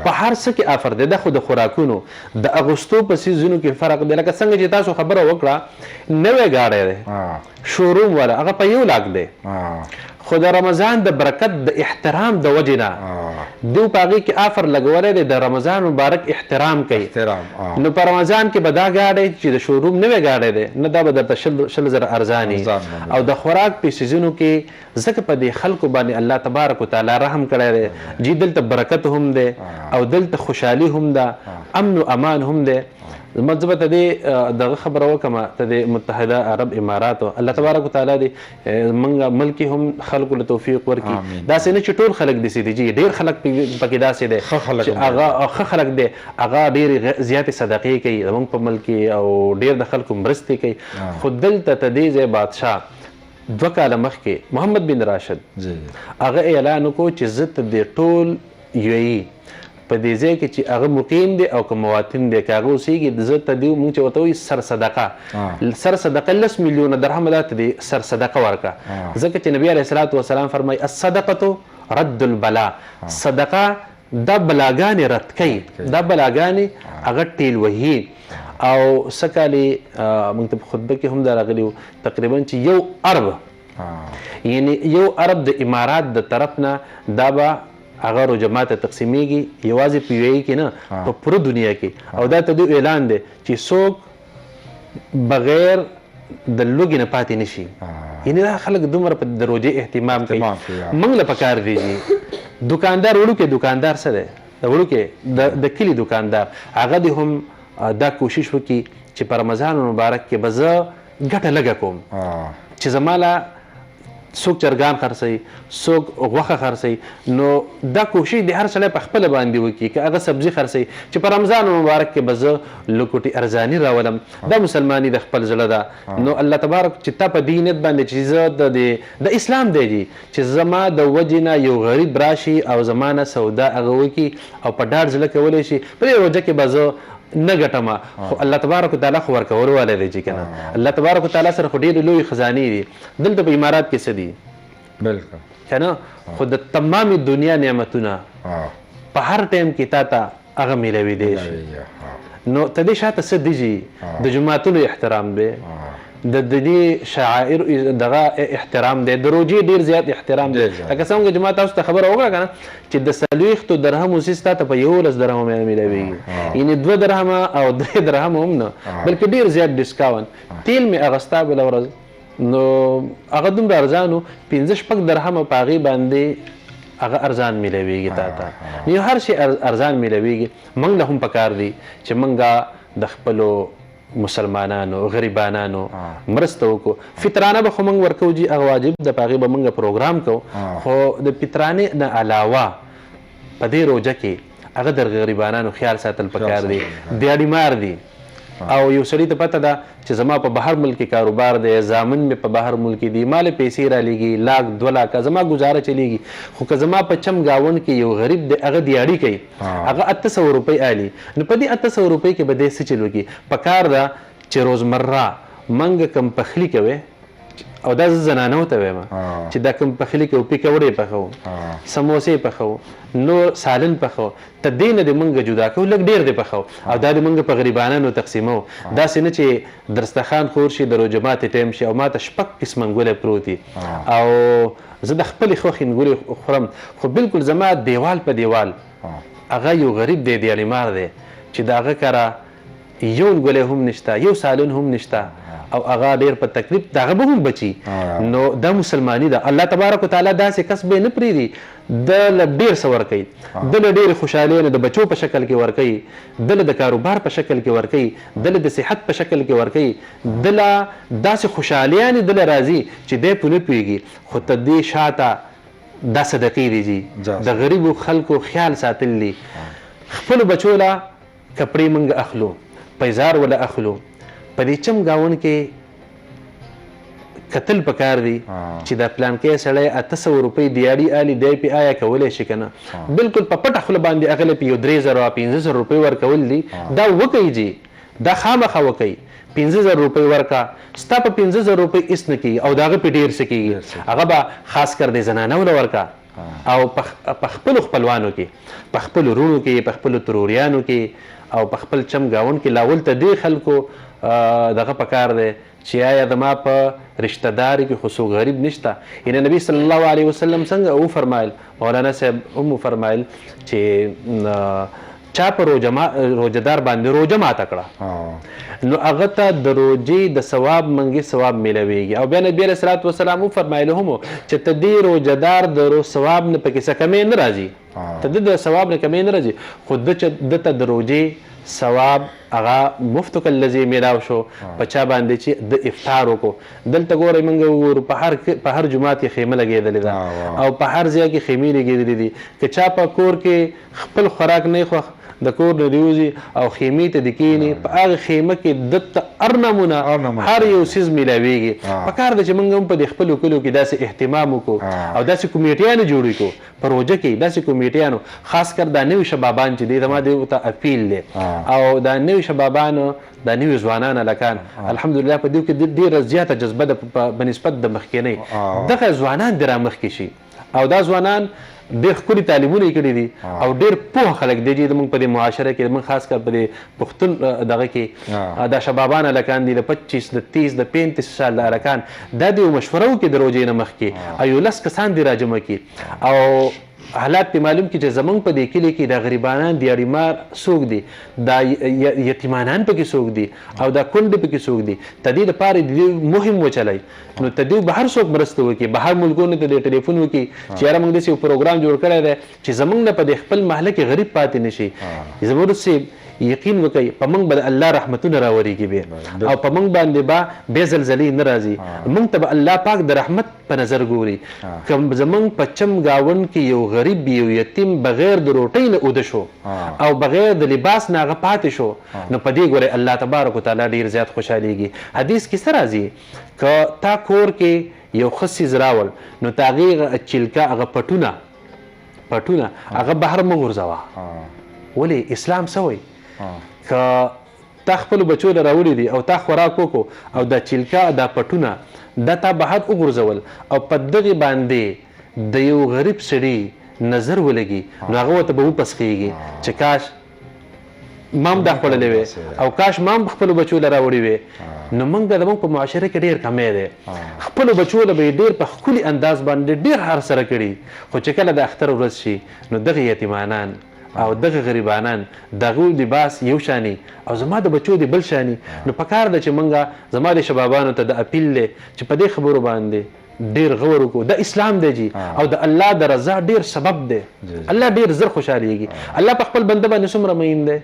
په هر څه کې آفر دی، دا خو د خوراکونو د اغوستو په څیزونو کې فرق دی. لکه څنګه چې تاسو خبره وکړه نوی ګاډی دی شوروم والا هغه په 1 لاک دی، خو د رمضان د برکت د احترام د وجې نه دوی په هغې کې آفر لګولی دی د رمضان مبارک احترام کوي. نو په رمضان کې به دا ګاډی چې د شوروم نوی ګاډی دی نه دا به درته 100,000 ارزاني او د خوراک په څیزونو کې ځکه په دې خلکو باندې الله تبارک وتعالی رحم کړی دی جی، دلته برکت هم دی او دلته خوشحالي هم ده، امن و امان هم دی. زه به ته دې دغه خبره وکړم ته د متحده عرب اماراتو الله تبارک وتعالی دې موږ ملک هم خلکو له توفیق ورکړي. داسې نه چې ټول خلک داسې دي جي، ډېر خلک پکې داسې دی چې هغه ښه خلک دی، هغه ډېرې زیاتې صدقې کوي زموږ په ملک کې او ډېر د خلکو مرستې کوي. خو دلته ته دې ځای بادشاه 2 کاله مخکې محمد بن راشد هغه اعلان وکړو چې زه ته د ټول UAE په دې ځای کې چې هغه مقیم دی او که مواطن دی که هغه اوسېږي زه ته دې مونږ چې ورته وایي سر صدقه 10 میلیونه درهم دا ته دې سر صدقه ورکړه، ځکه چې نبي علیه الصلاة والسلام فرمایي الصدقة رد البلا، صدقه دا بلاګانې رد کوي، دا بلاګانې هغه ټیل وهي. او څه کالې موږ ته په خطبه کې هم دا راغلي وو تقریبا چې 1 ارب یعنی 1 ارب د امارات د طرف نه دا به هغه روجمات ته تقسیمیږي، یوازې په UAE کې نه په پوره دنیا کې. او دا ته دوی اعلان دی چې څوک بغیر د لوږې نه پاتې نشي. یعنې دا خلک دومره په د روژې اهتمام کوي. موږ له پکار دی چې دکاندار وړوکی دکاندار څه دی د وړوکی د کلي دکاندار هغه دې هم دا کوشش وکړي چې په رمضان مبارک کې به زه ګټه لږه کوم چې زما له څوک چرګان خرڅوي، څوک غوښه خرڅوي، نو دا کوشش د هر سړی په خپله باندې وکړي که هغه سبزي خرڅوي چې په رمضان مبارک کې به زه لوکوټي ارزاني راولم، دا مسلماني د خپل زړه ده. نو الله تبارک چې تا په دې نیت باندې چې زه د اسلام دی جي چې زما د وجې نه یو غریب راشي او زما نه سودا هغه وکړي او په ډاډ زړه کولی شي په دې روژه کې به زه نه ګټمه، خو الله تبارک وتعالی خو ورکول والی دی چې که نه الله تبارک وتعالی سره خو ډېرې لویې خزانې دي. دلته په امارات کې څه دي بالکل که نه، خو د تمامې دنیا نعمتونه په هر ټایم کې تا ته هغه میلوېدی شي. نو ته دې شاته څه دي جي د جوماتونو احترام دی، د دې شعائر دغه احترام دی، د روژې ډېر زیات احترام دی. لکه څنګه چې ما تاسو ته خبره وکړه که نه چې د 40 درهمو څیز تا ته په 11 درهمو میلوېږي، یعنې 2 درهمه او 3 درهمه هم نه بلکې ډېر زیات ډسکاونټ. تیل مې اغستا بله ورځ نو هغه دومره ارزانو 5-6 درهمه په هغې باندې هغه ارزان میلوېږي تا ته. یو هر شی ارزان میلوېږي. موږ له هم پکار دی چې موږ د خپلو مسلمانانو غریبانانو مرسته وکړو. فطرانه به خو موږ ورکوو جي هغه واجب د په هغې به موږ پروګرام کوو، خو د فطرانې نه علاوه په دې روژه کې هغه د غریبانانو خیال ساتل پکار دی. دیاړي مار دي او یو سړي ته پته ده چې زما په بهر ملک کې کاروبار دی، زامن مې په بهر ملک دي، مال پیسې رالیږي 1,00,000 2,00,000 زما ګزاره چلیږي، خو که زما په چم ګاونډ کې یو غریب دی هغه دیاړي کوي هغه 800 روپۍ آلي، نو په دې 800 روپۍ کې به دی څه چل وکړي. پکار ده چې روزمره منګه کم پخلي کوي او دا زه زنانو ته وایم چې دا کم پخلي کوو، پیکوړې پخوو، سموسې پخوو، نور سالن پخوو، ته دې نه د موږ جدا کوو، لږ ډېر دې پخوو او دا د موږ په غریبانانو تقسیمو. داسې نه چې درستخان خور شي د روژه ماتې ټایم شي او ما ته 6 قسمه ګولی پروت دي او زه د خپلې خوښې ګولې خورم، خو بالکل زما دیوال په دیوال هغه یو غریب دی دیاړي مار دی چې د هغه کره یو ګولی هم نشته، یو سالن هم نشته او هغه ډېر په تکلیف د هغه به هم بچي. نو دا مسلماني ده. الله تبارک وتعالی داسې کس به نه پرېږدي د له ډېر څه ورکوي، د له ډېرې خوشحالۍ د بچو په شکل کې ورکوي، د له د کاروبار په شکل کې ورکوي، د له د صحت په شکل کې ورکوي، د له داسې خوشحالیانې د له راځي چې دی په نه پوهېږي. خو ته دې شاته دا صدقې دي جي د غریبو خلکو خیال ساتل دي. خپلو بچو له کپړې موږ اخلو، پیزار وله اخلو، په دې چم ګاونډ کې کتل پکار دی چې دا پلانکی سړی 800 روپۍ دیاړي آلي دی پې آیا کولی شي که نه. بالکل په پټه خوله باندې هغه له پې یو 3,000 او 5,000 روپۍ ورکول دي دا وکوي جي دا خامخا وکوي. 5,000 روپۍ ورکا ستا په 5,000 روپۍ هېڅ نه کېږي او د هغه پې ډېر څه کېږي. هغه به خاص کر د زنانو له ورکا او په خپلو خپلوانو کې، په خپلو وروڼو کې، په خپلو تروریانو کې او په خپل چم ګاونډ کې لاول ته دې خلکو دغه پکار دی چې آیا زما په رشته داري کې خو څوک غریب نشته. یعنې نبي صلی الله علیه وسلم څنګه وفرمایل، مولانا صاحب هم وفرمایل چې چا په روژهدار باندې روژه ماته کړه نو هغه ته د روژې د ثواب منګي ثواب میلوېږي. او بیا نبي علیه الصلاة وسلام وفرمایلو هم چې ته دې روژهدار د ثواب نه پکې څه کمی نه راځي، ته د ثواب نه کمی نه راځي، خو ده ته د روژې ثواب هغه مفتو کالذي میلاو شو په چا باندې چې د افطار وکړو. دلته ګورئ موږ وګورو په هر جومات کې خیمه لګېدلې ده او په هر ځای کې خیمې لګېدلې دي. که چا په کور کې خپل خوراک نه خوښ د کور نه دیوځي او خیمې ته د کښېني په هغه خیمه کې دته هر نمونه هر یو څیز میلاویږي. پکار ده چې موږ هم په دې خپلو کلیو کې داسې اهتمام وکړو او داسې کمیټیانې جوړې کړو په روژه کې، داسې کمیټیانو خاص کر دا نوي شبابان چې دی زما دې ته اپیل دی او دا نوي شبابانو دا نوي ځوانان هلکان الحمدلله په دې کې ډېره زیاته جذبه ده په بنسبت د مخکینۍ. دغه ځوانان دې رامخکې شي او دا ځوانان ډېر ښکلي تعلیمونه یې کړي دي او ډېر پوه خلک دی چې زموږ په دې معاشره کې زموږ خاص کر په دې پښتون دغه کې دا شبابان هلکان دي د 25 د 30 د 35 سال د هلکان دا د یو مشوره وکړي د روژې نه مخکې او 10 کسان دې راجمع کړي او حالات دې معلوم کړي چې زموږ په دې کلي کې دا غریبانان دیاړي مار څوک دي، دا یتیمانان پکې څوک دي او دا کونډې پکې څوک دي. ته دې دپاره دې مهم وچلی نو ته دې بهر څوک مرسته وکړي، بهر ملکونو ته دې ټلیفون وکړي چې یاره موږ داسې یو پروګرام جوړ کړی دی چې زموږ نه په دې خپل محله کې غریب پاتې نه شي. زمرد صاحب یقین وکړئ په موږ به د الله رحمتونه راورېږي بیا او په موږ باندې به بیا زلزلې نه راځي موږ ته به الله پاک د رحمت په نظر ګوري که زموږ په چم ګاونډ کې یو غریب یو یتیم بغیر د روټۍ نه اوده شو او بغیر د لباس نه هغه پاتې شو نو په دې ګورئ الله تبارک وتعالی ډېر زیات خوشحالیږي حدیث کې څه راځي که تا کور کې یو ښه څیز راول نو د هغې چلکه هغه پټونه هغه بهر مه غورځوه ولې اسلام څه وایي که تا خپلو بچو له راوړي دي او تا خوراک وکړو او دا چلکه دا پټونه دا تا بهر وغورځول او په دغې باندې د یو غریب سړي نظر ولګي نو هغه ورته به وپسخېږي چې کاش ما هم دا خوړلی وی او کاش ما هم خپلو بچو له راوړي وی نو موږ د موږ په معاشره کې ډېر کمی دی خپلو بچو له به یې ډېر په ښکلي انداز باندې ډېر هر سره کړي خو چې کله د اختر ورځ شي نو دغه یتیمانان او دغه غریبانان دغه لباس یو شانی او زما د بچو دی بل شانی نو پکار ده چې منګه زما د شبابانو ته د اپیل دی چې په دې خبرو باندې ډیر غور وکړو د اسلام دی جی او د الله د رضا ډیر سبب دی الله ډیر زر خوشحالیږي الله په خپل بنده باندې څومره مین دی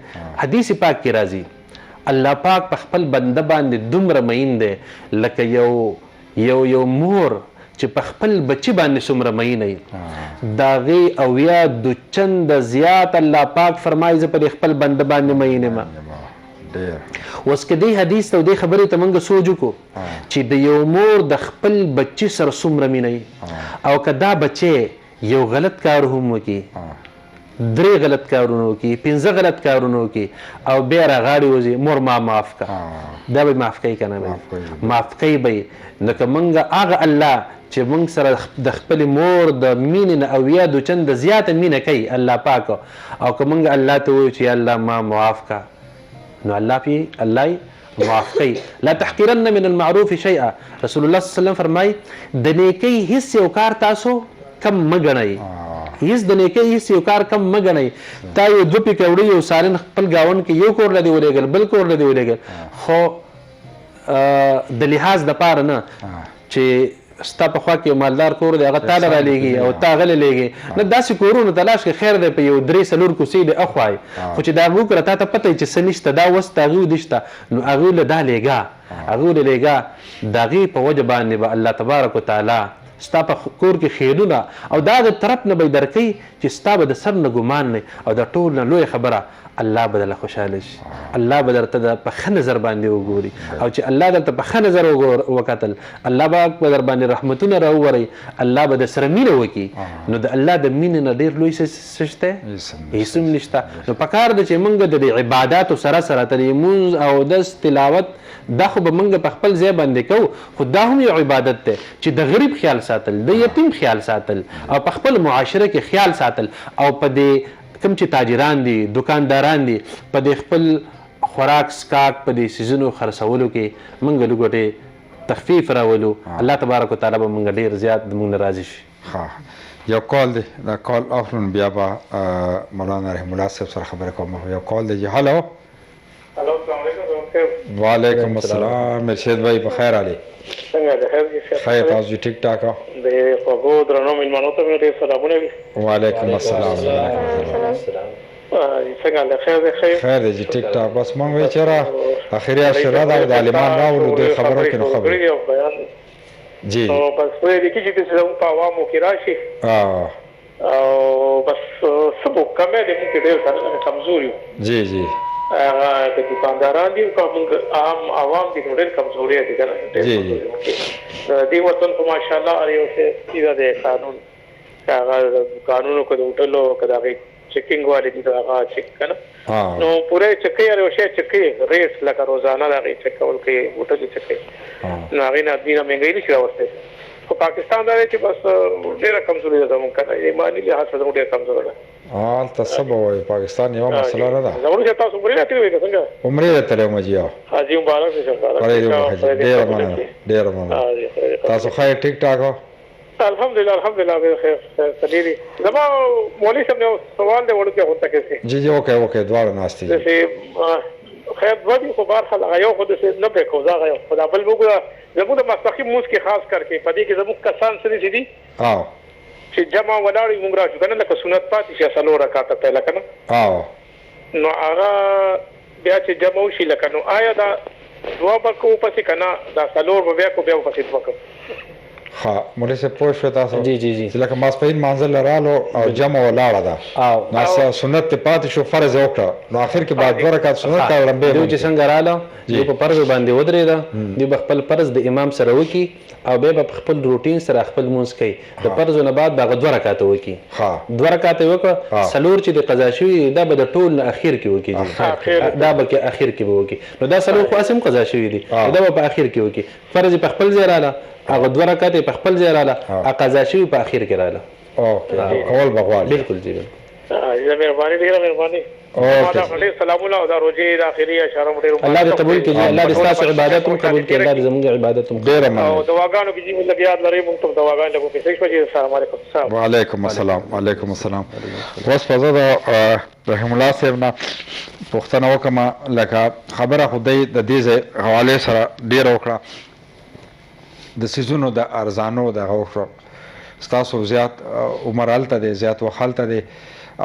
حدیث پاک کې راځي الله پاک په خپل بنده باندې دومره مین دی لکه یو مور چې په خپل بچی باندې څومره مین وي د هغې اویا دو چنده زیات الله پاک فرمایي زه په خپل بنده باندې مین یم اوس که دې حدیث ته او دې خبرې ته موږ سوچ وکړو چې د یو مور د خپل بچي سره څومره مینه وي او که دا بچی یو غلط کار هم وکړي 3 غلط کارونه وکړي 15 غلط کارونه وکړي او بیا راغاړي وځي مور ما معاف کړه دا به معاف کوي که نه معاف کوي به نو که موږ هغه الله چې موږ سره د خپل مور د مینې نه اویا دو چنده زیاته مینه کوي الله پاک او که موږ الله ته وایو چې الله ما معاف کړه نو الله معاف کوي لا تحقرن من المعروف شیئا رسول الله صلی الله علیه وسلم فرمایي د نیکۍ هیڅ یو کار تاسو کم مه ګڼئ هیڅ د نیکۍ هیڅ یو کار کم مه ګڼئ تا یو 2 پیکوړي یو سالن خپل ګاونډ کې یو کور له دې ولېږل بل کور له دې ولېږل خو د لحاظ دپاره نه چې ستا په خوا کې یو مالدار کور دی هغه تاله رالیږي او تا هغه لیږي نه داسې کورونو تلاش کې خیر دی په یو 3-4 کوڅې دی اخوای خو چې د هغو کره تا ته پته وي چې څه نشته دا وس د هغوی دې شته نو هغوی له دا لیږه هغوی له لیږه د هغې په وجه باندې به الله تبارک وتعالی ستا په کور کې خیرونه او دا د طرف نه به یې درکوي چې ستا به د سر نه ګمان نه او د ټول نه لویه خبره الله به درله خوشحاله شي الله به درته په ښه نظر باندې وګوري او چې الله درته په ښه نظر وکتل الله به در باندې رحمتونه راووري الله به د سره مینه وکړي نو د الله د مینې نه ډېر لوی څه شته هېڅ هم نشته نو پکار ده چې موږ د عباداتو سره سره تر لمونځ او دس تلاوت دا خو به موږ په خپل ځای باندې کوو خو دا هم یو عبادت دی چې د غریب خیال ساتل د یتیم خیال ساتل او په خپل معاشره کې خیال ساتل او په دې کوم چې تاجران دي دکانداران دي په دې خپل خوراک سکاک په دې سیزونو خرڅولو کې موږ لږ تخفیف راولو الله تبارک وتعالی به موږ ډېر زیات موږ نه راضي شي یو کال دی دا کال اخلون بیا به مولانا رحم الله صاحب سره خبرې کوم یو کال دی هلو السلام علیکم وعلیکم السلام مرشد بھائی بخیر علی څنګه د خیر دي خیر تاسو ټیک ټاک د خوږو درنو مېلمنو ته مې ډېر سلامونه وي وعلیکم السلام څنګه د خیر دی خیر دی جی ټیک ټاک بس مونږ وایو چېرې اخري عشره ده او د عالمان راوړو دوی خبرو کې نو خبرې جی نو بس وایي دي چې داسې زموږ په عوامو کې راشي او بس څه به کمی دی مونږ کې ډېر کمزور یو جی جی هغه د دکانداران دي او موږ عام عوام دي نو ډېر کمزوري دي که نه د دې وطن خو ماشاءالله هر یو څه دی قانون هغه قانونو که د هوټلو که د هغې چیکینګ والے دي د هغه چیک که نه نو پوره چکوي هر یو شی چکوي ریټ لکه روزانه د هغې چک کول کوي هوټل یې چکوي نو هغې نه ادمي نه مهنګۍ نشي راوستی خو پاکستان دا دی چې بس ډېره کمزوري ده زموږ که نه ایماني لحاظ سره زموږ ډېره کمزوره ده هلته څه به وایي پاکستان یوه مسله نه ده زموږ چې تاسو عمرې راتلي وئ که څنګه عمرې ته تللی وم جي حاجي مبارک دی ډېره مننه ډېره مننه تاسو خیر ټیک ټاک الحمدلله الحمدلله بخیر سلیری زما مولوي صاحب یو سوال دی وړوکی غونته کې جی جی اوکې دواړه ناست دي داسې خیر دوه دي خو بهرحال هغه یو خو داسې نه پرې کوو زه هغه یو خو دا بل موږ زموږ د مستقیم مونځ کې خاص کر کې په دې کې زموږ کسان څه دي چې دي چې جمع ولاړ وي مونږ راشو که نه لکه سنت پاتې شي 4 رکعاته پهله که نه نو هغه بیا چې جمع وشي لکه نو آیا دا دوه به کوو پسې که نه دا څلور به بیا کو بیا به پسې دوه کوو ها مولوي صاحب پوه شو تاسو جی جی جی چې لکه ماسپښین مانځل رالو او جمع ولاړه ده او نو سنت ته پاتې شو فرض وکړه نو اخر کې بعد 2 رکعات سنت کا لمبه دوی چې څنګه رااله دوی په فرض باندې ودرېده دوی به خپل فرض د امام سره وکړي او بیا به خپل روټین سره خپل مونځ کوي د فرض نه بعد به 2 رکعات وکړي ها 2 رکعات وکړه څلور چې د قضا شوي دا به د ټول نه اخر کې وکړي دا به کې اخر کې به وکړي نو دا څلور خو اسیم قضا شوي دي دا به په اخر کې وکړي فرض په خپل ځای رااله هغه 2 رکعات په خپل ځای رااله قضا شوي په اخر کې رااله اوکې کول بغوال بالکل جی مهرباني ډیره مهرباني سلامونه او دا روزي د اخري اشاره ډیره الله دې قبول کړي الله دې تاسو عبادت هم قبول کړي الله دې زموږ عبادت هم ډیره مننه او دواګانو کې چې موږ یاد لري موږ ته دواګانو لګو کې څه شي السلام علیکم وعلیکم السلام وعلیکم السلام اوس په زړه رحم الله صاحب نه پوښتنه وکم لکه خبره خدای د دې حواله سره ډیر وکړه د سيزونو د ارزانو د غوښه ستاسو زیات عمر حالت دی زیات وخالت دی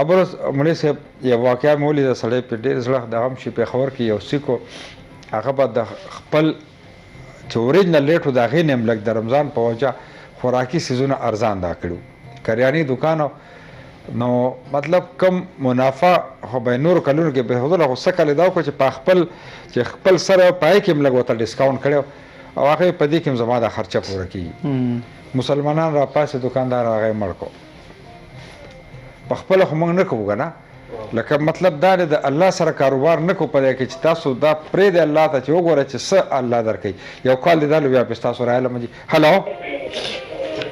ابرز مولوي صاحب یو واقعا مولوي د سړی په ډېر زړه د غم شي په خبر کې یو سیکو هغه به د خپل چې اوریجنل ریټو د هغې نه هم لږ د رمضان په وجه خوراکي سیزونه ارزان دا کړو کریاني دوکانو نو مطلب کم منافع خو به نور کلونو کې به حضور خو څه کلی دا وکړو چې په خپل سره پای کې هم لږ ورته ډسکاونټ کړی او هغه په دې کې هم زما د خرچه پوره کېږي مسلمانان را پاسې دوکاندار هغه مړ کو په خپل خو موږ نه کوو که نه لکه مطلب دا دی د الله سره کاروبار نه کوو په دې کې چې تاسو دا پرېږدئ الله ته چې وګوره چې څه الله درکوي یو کال دی دا لو بیا پې ستاسو رایلم جي هلو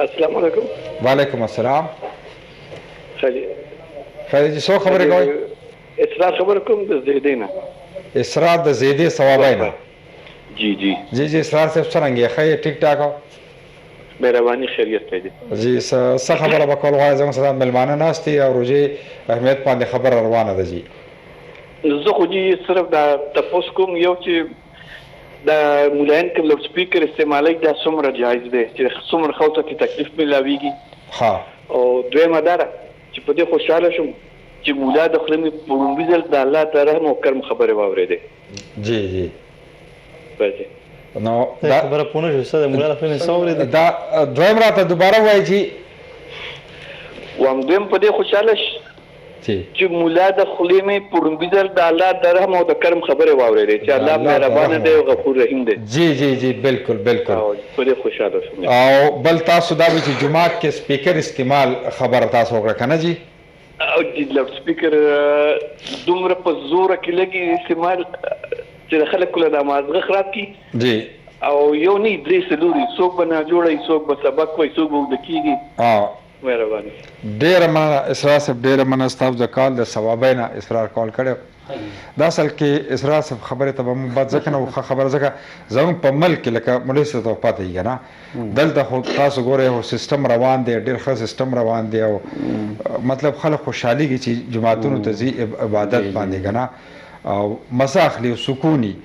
السلام علیکم وعلیکم السلام خالي جي څو خبرې کوئ اسراء خبر کوم د زیدې نه اسراء د زیدې ثوابۍ نه جی اسرار صاحب څرنګه یې ښه ټیک ټاک مهرباني خیریت ته دي جی څه خبره به کول غواړئ زموږ سره مېلمانه ناست دي او روژې اهمیت باندې خبره روانه ده جي زه خو جي صرف دا تپوس کوم یو چې دا مولایان کوم لوډ سپیکر استعمالوي دا څومره جایز دی چې څومره خلکو ته تکلیف میلاویږي ها او دویمه دا ده چې په دې خوشحاله شوم چې مولا د خپل په لومړي ځل د الله تعالی رحم او کرم خبره واورېدې جی بچي نو دا خبره پونه شو څه د مولا خپل څومره دا دویم راته دوباره وایي چې وام دویم په دې خوشحاله چې مولا د خپل په لومړي ځل د الله د رحم او د کرم خبره واورېدې چې الله مهربان دی او غفور رحیم دی جی بالکل په دې خوشحاله شوم او بل تاسو دا چې جمعات کې سپیکر استعمال خبره تاسو وکړه کنه جی او د لوډ سپیکر دومره په زور کې لګي استعمال چې خلک کله د مازغه خراب کی جی او یو نه درې سلوري څوک به نه جوړي څوک به سبق وای څوک به د کیږي مهرباني ډېر مننه اسرار صاحب ډېر مننه ستاسو د کال د ثوابۍ نه اسرار کال کړی دا اصل کې اسرار صاحب خبرې ته به موږ بعد ځکه نه خبره ځکه زموږ په ملک کې لکه مولوي صاحب ته پاته یې که نه دلته خو تاسو ګورئ خو سیستم روان دی ډېر ښه سیستم روان دی او مطلب خلک خوشحالېږي چې جماعتونو ته ځي عبادت باندې که نه او مزه اخلي او سکوني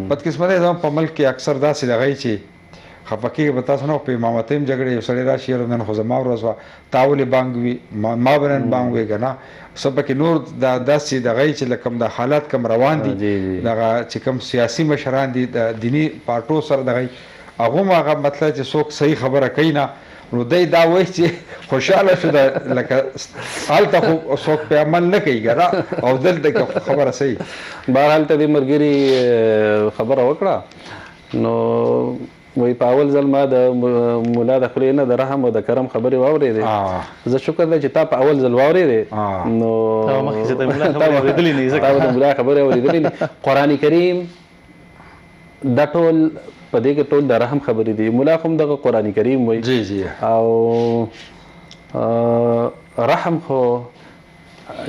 بدقسمتۍ زموږ په ملک کې اکثر داسې دغه چې خفه کېږي به تاسو نه په امامتۍ هم جګړې یو سړی راشي یاره نن خو زما ورځ وه تا ولې بانګ وي ما به نن بانګ وي که نه څه پکې نور داسې دغه چې له کوم د حالات کم روان دي دغه چې کوم سیاسي مشران دي د دیني پارټو سره دغه هغه هم هغه مطلب چې څوک صحیح خبره کوي نه نو دی دا وایي چې خوشحاله شو لکه هلته خو څوک پې عمل نه کوي که نه او دلته کې خبره صحیح بهرحال ته دې ملګري خبره وکړه نو وایي په اول ځل ما د ملا د خولې نه د رحم او د کرم خبرې واورېدې زه شکر دی چې تا په اول ځل واورېدې نو تا به د ملا خبرې اورېدلې نه قرآن کریم دا ټول په دې کې ټول د رحم خبرې دي مولا خو هم دغه قرآن کریم وایي جی او رحم خو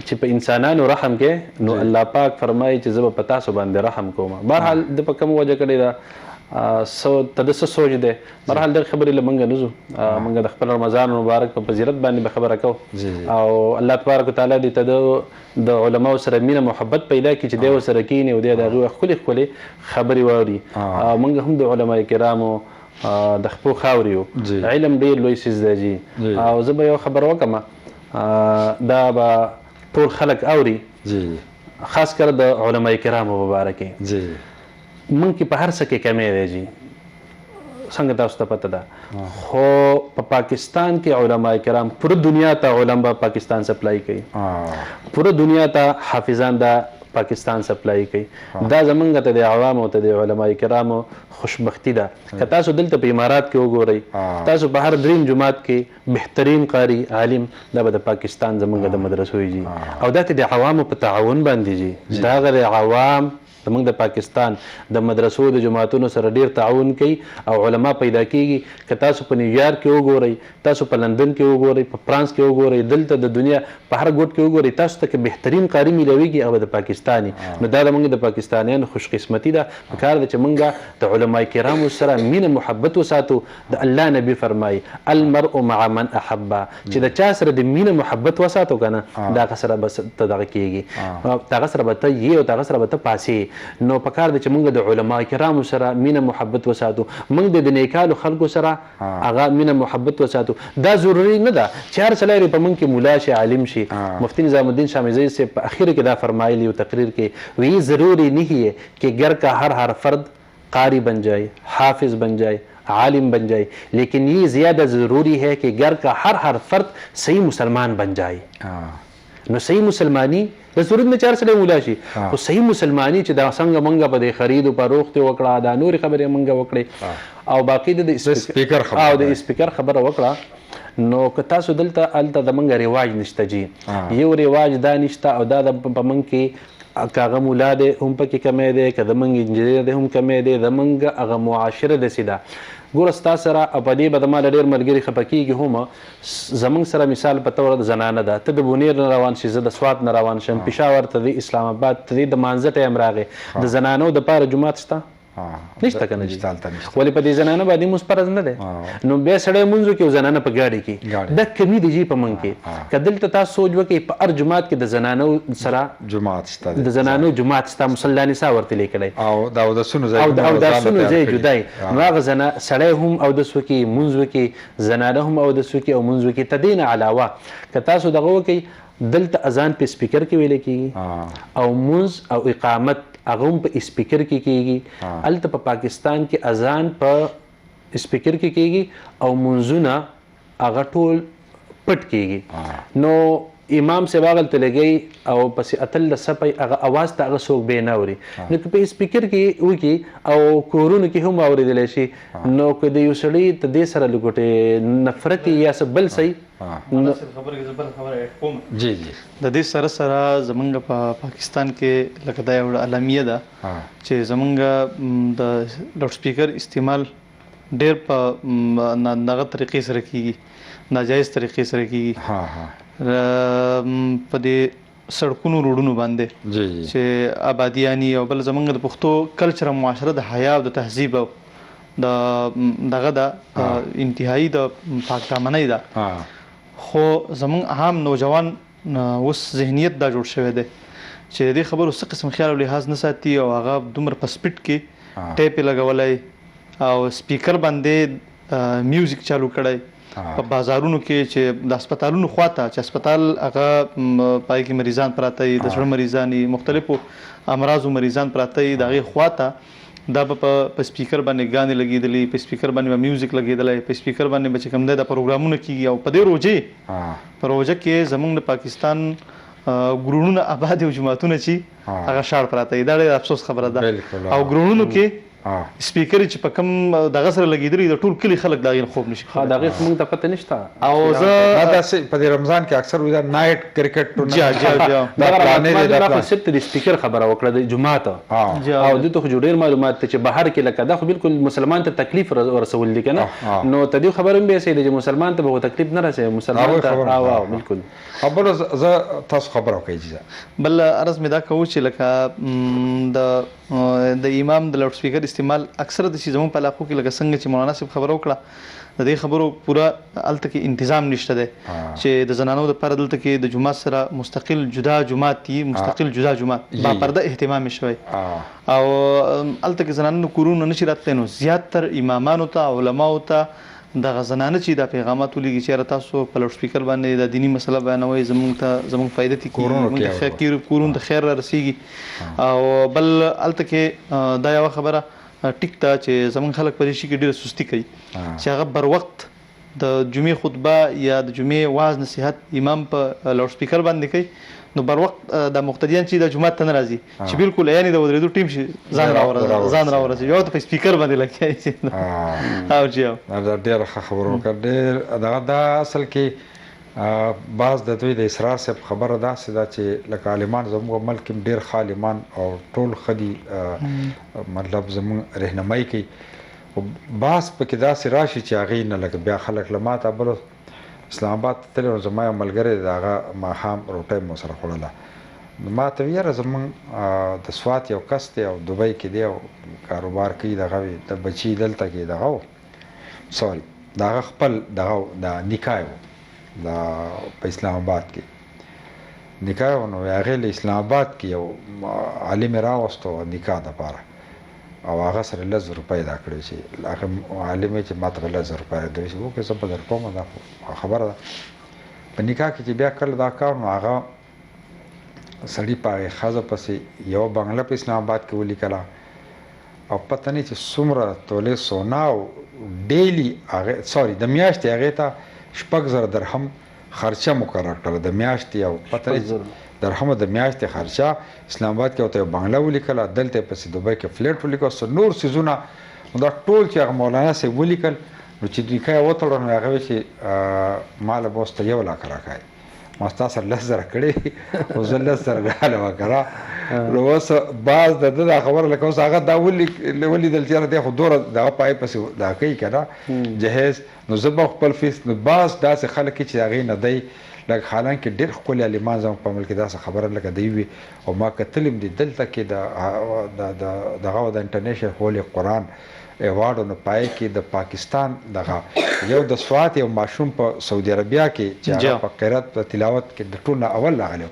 چې په انسانانو رحم کې نو الله پاک فرمایي چې زه به په تاسو باندې رحم کوم بهرحال د په کوم وجه کړې ده ته د څه سوچ دی بهرحال دغه خبرې له موږ نه ځو موږ د خپل رمضان مبارک په فضیلت باندې به خبره کوو او الله تبارک وتعالی دې ته د علماو سره مینه محبت پیدا کړي چې دی ورسره کښېني او دی د هغوی ښکلې خبرې واوري موږ هم د علما کرامو د خپو خاورې یو علم ډېر لوی څیز دی جي او زه به یو خبره وکړم دا به ټول خلک اوري خاص کر د علماء کرامو مبارکي جی مونږ کې په هر څه کې کمی دی جی څنګه تاسو ته پته ده خو په پاکستان کې علماء کرام پوره دنیا ته علما پاکستان سپلای کوي پوره دنیا ته حافظان دا پاکستان سپلای کوي دا زمونږ ته د عوامو ته د علماء کرامو خوشبختی ده که تاسو دلته په امارات کې وګورئ تاسو په هر دریم جماعت کې بهترین قاری عالم دا به د پاکستان زمونږ د مدرسو جي او دا ته د عوامو په تعاون باندې جي دا غیر عوام زمونږ د پاکستان د مدرسو د جماعتونو سره ډیر تعاون کوي او علما پیدا کیږي که تاسو په نیویارک کې وګورئ تاسو په لندن کې وګورئ په فرانس کې وګورئ دلته د دنیا په هر ګوټ کې وګورئ تاسو ته که بهترین قاری میلاویږي هغه د پاکستاني نو دا زمونږ د پاکستانیانو خوش قسمتي ده پکار ده چې مونږ د علما کرامو سره مینه محبت وساتو د الله نبی فرمایي المرء مع من احب چې د چا سره د مینه محبت وساتو کنه دا سره بس تدغه کیږي دا سره به ته یې او دا سره به ته پاسې نو پکار د چې موږ د علما کرامو سره مینه محبت وساتو موږ د نیکانو خلکو سره هغه مینه محبت وساتو دا ضروری نه ده چې هر څلای په موږ کې مولا شي عالم شي مفتی نظام الدین شامیزی سے په اخر کې دا فرمایلی او تقریر کې وی ضروری نہیں ہے کہ گھر کا ہر فرد قاری بن جائے حافظ بن جائے عالم بن جائے لیکن یہ زیادہ ضروری ہے کہ گھر کا ہر فرد صحیح مسلمان بن جائے نو صحیح مسلمانی د ضرورت نه چار سره مولا شي او صحیح مسلمانی چې دا څنګه مونږه په دې خرید او فروخت وکړه دا نور خبرې مونږه وکړي او باقی د سپیکر خبره او د سپیکر خبره وکړه نو که تاسو دلته الته د مونږه رواج نشته جی یو رواج دا نشته او دا د په مونږ کې کاغه مولا دی هم پکې کمی دی که د مونږ انجینر دی هم کمی دی د مونږ هغه معاشره داسې ده ګوره ستا سره او په دې به د ما له ډېر ملګري خفه کېږي هم زموږ سره مثال په طور د زنانه ده ته د بونیر نه روان شي زه د سوات نه روان شم پېښور ته د اسلام آباد ته د مانځه ټایم راغی د زنانو دپاره جومات شته نشته که نه جي ولې په دې زنانه باندې مونځ فرض نه دی نو بیا سړی مونځ وکړي او زنانه په ګاډي کې دا کمي دی جي په موږ کې که دلته تاسو سوچ وکړئ په هر جومات کې د زنانو سره جماعت شته د زنانو جومات شته مصلی نساء ورته لیکلی او د اودسونو ځای او د اودسونو ځای جدای نو هغه سړی هم اودس وکړي مونځ وکړي زنانه هم اودس وکړي او مونځ وکړي ته دې نه علاوه که تاسو دغه وکړئ دلته اذان په سپیکر کې ویلی کېږي او مونځ او اقامت هغه هم په سپیکر کې کېږي هلته په پاکستان کې اذان په سپیکر کې کېږي او مونځونه هغه ټول پټ کېږي نو امام صاحب هغلته لګوي او پسې اتلس څپی هغه اواز ته هغه څوک بې نه اوري نو که په سپیکر کې وکړي او کورونو کې هم اورېدلی شي نو که د یو سړي ته دې سره لګوټې نفرت یا څه بل صحیح جی جی د دې سره سره زمونږ په پاکستان کې لکه دا یوه اعلامیه ده چې زمونږ د لاوډ سپیکر استعمال ډېر په دغه طریقې سره کېږي ناجایز طریقې سره کېږي په دې سړکونو روډونو باندې چې آبادیانی او بل زمونږ د پښتو کلچر او معاشره د حیا او د تهذیب او دغه د انتهایی د پاکدامنۍ ده خو زمونږ عام نوجوان اوس ذهنیت دا جوړ شوی دی چې د دې خبرو څه قسم خیال او لحاظ نه ساتي او هغه دومره په سپیډ کې ټیپ یې لګولی او سپیکر باندې میوزیک چالو کړی په بازارونو کې چې د هسپتالونو خواته چې هسپتال هغه پای کې مریضان پراته وي د زړه مریضان وي مختلفو امراضو مریضان پراته وي د هغې خواته دا به په سپیکر باندې ګانې لګېدلي په سپیکر باندې به میوزیک لګېدلی په سپیکر باندې به چې کوم دی دا پروګرامونه کېږي او په دې روژې په روژه کې زموږ د پاکستان ګروڼونه آباد او جوماتونه چې هغه شاړ پراته وي دا ډېر افسوس خبره ده او ګروڼونو کې سپیکر چې په کوم دغه سره لګېدلي د ټول کلي خلک د هغې نه خوب نشي د هغې موږ ته پته نشته او زه داسې په دې رمضان کې اکثر وي دا نایټ کرکټ ټورنمنټ صرف د سپیکر خبره وکړه د جومات او دلته خو ډېر معلومات ته چې بهر کې لکه دا خو بالکل مسلمان ته تکلیف ورسول دي که نه نو ته دې خبره هم بیا صحیح ده چې مسلمان ته به تکلیف نه رسوي مسلمان ته بالکل بل زه تاسو خبره وکړئ بل عرض مې دا کوو چې لکه د امام د لاوډ سپیکر استعمال اکثره د زموږ په علاقو کې لکه څنګه چې مولانا صاحب خبره وکړه د دې خبرو پوره هلته کې انتظام نشته دی چې د زنانو دپاره دلته کې د جومات سره مستقل جدا جومات دي مستقل جدا جومات با پرده اهتمام شوی او هلته کې زنانو کورونو نشي راتلی نو زیاتتر امامانو ته علماو ته دغه زنانه چې دا پیغامات ولېږي چېرې تاسو په لاوډ سپیکر باندې دا دیني مسله بیانوئ زموږ فایده تی کیږي کورونو ته خیر را رسیږي او بل هلته کې دا یوه خبره ټیک ته چې زموږ خلک په دې شي کې ډېره سستي کوي چې هغه بر وخت د جمعې خطبه یا د جمعې واعظ نصیحت امام په لاوډ سپیکر باندې کوي نو بر وخت د مقتدیان چې د جمعات ته نه راځي چې بالکل یعنی د ودرېدو ټیم شي ځان راورسي یو ته په سپیکر باندې لګیا او چې دا ډېره ښه خبره وکړه ډېر دا اصل کې بعض د دوی د اسرار صاحب خبره داسې ده چې لکه عالمان زموږ ملک کې ډېر ښه عالمان او ټول ښه دي مطلب زموږ رهنمایي کوي خو بعض پکې داسې راشي چې هغې نه لکه بیا خلک له ماته بلو اسلام آباد تللی نو زما یو ملګری د هغه ماښام روټۍ مو سره خوړله نو ما ته ویل یاره زموږ د سوات یو کس دی او دوبۍ کې دی او کاروبار کوي دغه وي د بچي دلته کې دغه و سوري د هغه خپل دغه د نکاح و په اسلام آباد کې نکاح و نو هغې له اسلام آباد کې یو عالم یې راوستو نکاح دپاره او هغه سره 1000 روپۍ دا کړی چې هغه عالم چې ما ته 1000 روپۍ راکړي چې وکړې زه به درکوم دا خبره ده په نکاح کې چې بیا کله دا کار نو هغه سړي په هغې ښځه پسې یوه بنګله په اسلام آباد کې ولیکله او پته نه چې څومره تولې سونا او ډیلي هغې سوري د میاشتې هغې ته 6000 درهم خرچه مقرر کړله د میاشتې او پته نه درهمه د میاشتې خرچه اسلام آباد کې ورته یو بنګله ولیکله دلته یې پسې دوبۍ کې فلیټ ولیکل نور څیزونه دا ټول چې هغه مولانا صاحب ولیکل نو چې نکاح یې وتړه نو هغه وایي چې ما له به اوس ته 1 لک راکوئ ما ستا سره 10,000 کړې خو زه 10,000 ډاله وکړه نو اوس بعض د ده دا خبره لکه اوس هغه دا ولیدل چې یاره دی خو دومره دغه پای پسې دا کوي که نه جهیز نو زه به خپل فیس نو بعض داسې خلک چې هغې نه دی لکه حالانکه ډېر ښکلي عالمان زموږ په ملک کې داسې خبره لکه دی وي او ما کتلي هم دي دلته کې دغه د انټرنیشنل هولي قرآن ایوارډ نو پای کې د پاکستان دغه یو د سوات یو ماشوم په سعودي عربیا کې چې هغه په قرات په تلاوت کې د ټول نه اول راغلی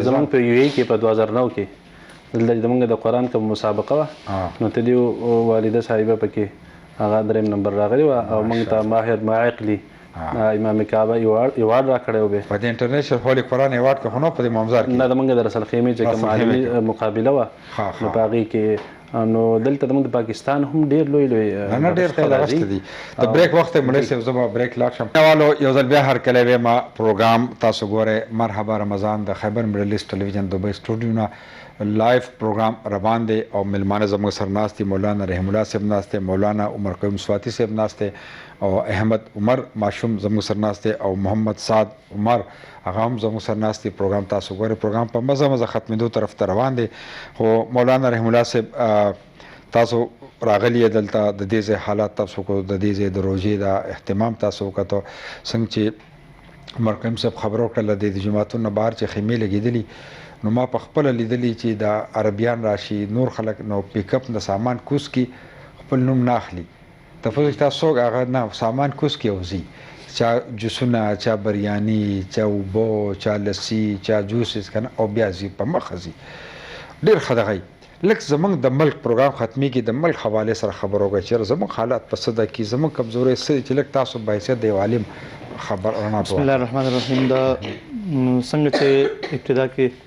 زموږ په یو ای کې په 2009 کې دلته زموږ د قرآن کوم مسابقه وه نو ته دې والده صاحبه پکې هغه 3 نمبر راغلی وه او موږ ته ماهر معقلي امام کعبه ایوارډ را کړی و به په د انټرنیشنل هولي قرآن ایوارډ کې خو نه په دې مامزار کې نه زموږ د رسل خیمې چې کوم عالمي مقابله وه نو په هغې کې نو دلته زموږ د پاکستان هم ډېر لوی نه ډېر ښه راغلي دي د بریک وخت یې مړی صاحب زه به بریک لاړ شم والو یو ځل بیا هرکلی ویمه پروګرام تاسو ګورئ مرحبا رمضان د خیبر میډل ایسټ ټلویزیون دوبۍ سټوډیو نه لایف پروګرام روان دی او ملمانه زموږ سره ناست دي مولانا رحیم الله صاحب ناست دی مولانا عمر قیوم سواتی صاحب ناست دی او احمد عمر ماشوم زموږ سره ناست دی او محمد سعد عمر هغه هم زموږ سره ناست دي پروګرام تاسو ګورئ پروګرام په مزه ختمېدو طرف ته روان دی خو مولانا رحیم الله صاحب تاسو راغلی دلته د دې ځای حالات تاسو کو د دې ځای د روژې د اهتمام تاسو وکړو څنګه چې عمر قیوم صاحب خبرو کړله د جوماتونو نه بهر چې خیمې لګېدلي نو ما په خپله لیدلي چې د عربیان راشي نور خلک نو پیک اپ د سامان کوز کی خپل نوم نه اخلي تفوز تاسو څوک هغه نه سامان کوز کی وځي چا جوسونه چا بریاني چا اوبه چا لسی چا جوسز کنه او بیا ځي په مخه ځي ډېر ښه دغه لکه زموږ د ملک پروګرام ختمېږي د ملک حوالې سره خبر وکړئ چې زموږ حالات په څه ده کې زموږ کمزورۍ څه دي چې لږ تاسو بحیثیت د یو عالم خبر رڼا بسم الله الرحمن الرحیم دا څنګه چې ابتدا کې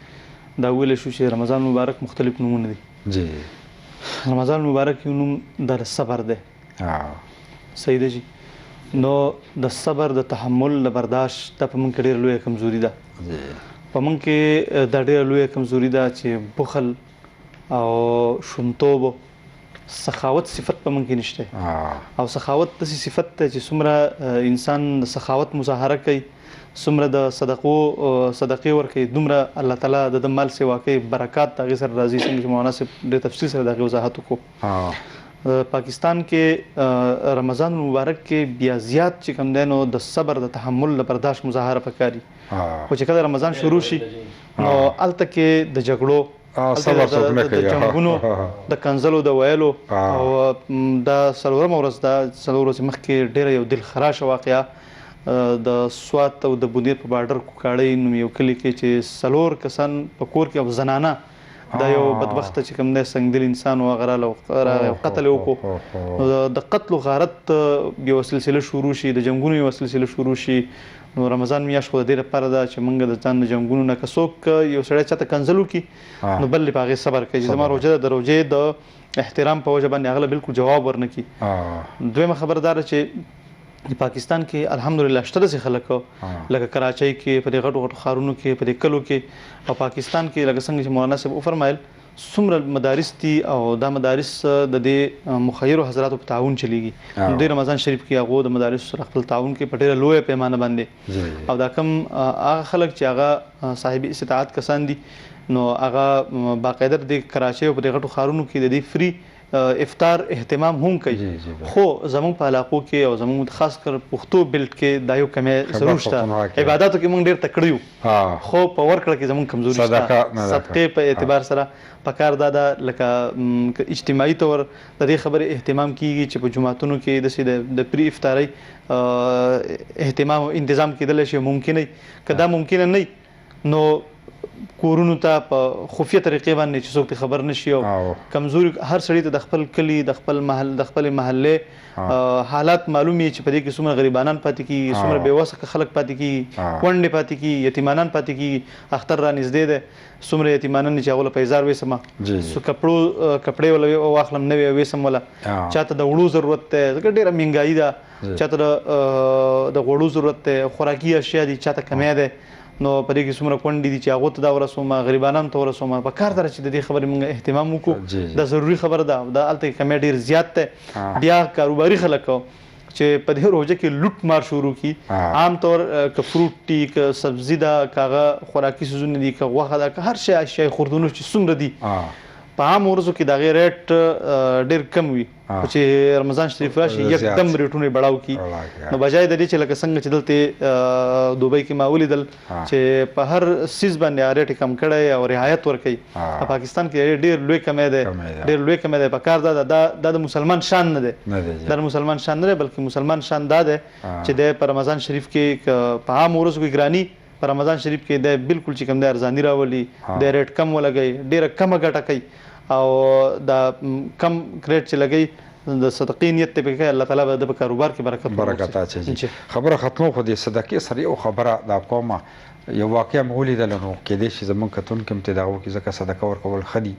دا ویلی شو چې رمضان مبارک مختلف نومونه دي جی رمضان مبارک یو نوم د صبر دی صحیح ده جی نو د صبر د تحمل د برداشت دا په موږ کې ډېره لویه کمزوري ده په موږ کې دا ډېره لویه کمزوري ده چې بخل او شومتوب سخاوت صفت په موږ کې نشته او سخاوت داسې صفت دی چې څومره انسان د سخاوت مظاهره کوي څومره د صدقې ورکوي دومره الله تعالی د مال سیوا کوي برکات د هغې سره راځي څنګه چې مولانا صاحب ډېر تفصیل سره د هغې وضاحت وکړو پاکستان کې رمضان مبارک کې بیا زیات چې کوم دی نو د صبر د تحمل د برداشت مظاهره پکاري خو چې کله رمضان شروع شي نو هلته کې د جګړو د جنګونو د کنځلو د ویلو او دا څلورمه ورځ دا څلور ورځې مخکې ډېره یو دلخراشه واقعه د سوات او د بونیر په بارډر کوکاړۍ نوم یو کلي کې چې 4 کسان په کور کې او زنانه دا یو بدبخته چې کوم دی سنګدل انسان و هغه راغلی قتل یې وکړو نو د قتل و غارت یوه سلسله شروع شي د جنګونو یوه سلسله شروع شي نو رمضان میاشت خو د دې لپاره ده چې موږ د ځان د جنګونو نه که څوک یو سړی چاته کنځل وکړي نو بل یې په هغې صبر کوي چې زما روژه ده د روژې د احترام په وجه باندې هغه له بالکل جواب ورنه کړي دویمه خبره دا ده چې پاکستان کې الحمدلله شته داسې خلک لکه کراچۍ کې په دې غټو غټو ښارونو کې په دې کلو کې او پاکستان کې لکه څنګه چې مولانا صاحب وفرمایل څومره مدارس دي او دا مدارس د دې مخیرو حضراتو په تعاون چلیږي دوی رمضان شریف کې هغو د مدارسو سره خپل تعاون کې په ډېره لویه پیمانه باندې او دا کم هغه خلک چې هغه صاحب استطاعت کسان دي نو هغه باقاعده د کراچۍ او په دې غټو ښارونو کې د دې فری افطار اهتمام هم کوي خو زموږ په علاقو کې او زموږ خاص کر پښتو بیلټ کې دا یو کمی ضرور شته عباداتو کې موږ ډېر تکړه یو خو په ورکړه کې زموږ کمزوري شته صدقې په اعتبار سره پکار دا ده لکه اجتماعي طور د دې خبرې اهتمام کیږي چې په جماعتونو کې داسې د پري افطارۍ اهتمام او انتظام کېدلی شي ممکن که دا ممکنه نه نو کورونو ته په خفیه طریقې باندې چې څوک ته خبر نشي او کمزوري هر سړي ته د خپل کلي د خپل محل د خپل محلې حالات معلومي چې په دې کې څومره غریبانان پاتې کیږي څومره بېوسه خلک پاتې کیږي کونډې پاتې کیږي یتیمانان پاتې کیږي اختر را نږدې دی څومره یتیمانان چې هغو له پیزار ویسمه کپړې وله واخلم نوې ویسم وله چاته د وړو ضرورت دی ځکه ډېره مهنګایي ده چاته د غوړو ضرورت دی خوراکي اشیا دي چاته کمی دی نو په دې کې څومره کونډې دي چې هغو ته دا ورسوم غریبانانو ته ورسوم په کار ده چې د دې خبرې موږ اهتمام وکړو دا ضروري خبره ده دا هلته کمی ډېر زیات دی بیا کاروباري خلک چې په دې روژه کې لوټ مار شروع کړي عام طور که فروټ دي که سبزي ده که هغه خوراکي څیزونه دي که غوښه ده که هر شی اشیای خوردونو چې څومره دي په عام ورځو کې د هغې ریټ ډېر کم وي خو چې رمضان شریف راشي یکدم ریټونه یې بړاو کړي نو بجای د دې چې لکه څنګه چې دلته دوبۍ کې ما ولیدل چې په هر څیز باندې ریټ یې کم کړی او رعایت ورکوي په پاکستان کې ډېر لوی کمی دی ډېر لوی کمی دی په کار دا د مسلمان شان نه دی دا د مسلمان شان نه دی بلکې مسلمان شان دا دی چې دی په رمضان شریف کې په عام ورځو کې ګراني په رمضان شریف کې دی بالکل چې کوم دی ارزاني راولي دی ریټ کم ولګوي ډېره کمه ګټه کوي او دا کم ریټ چې لګوي د صدقې نیت ته پکې الله تعالی به د کاروبار کې برکت اچوي خبره ختمو خو د صدقې سره یو خبره دا کومه یو واقعه مې ولیدله نو کېدای شي زموږ کتونکي هم ترې دغه وکړي ځکه صدقه ورکول ښه دي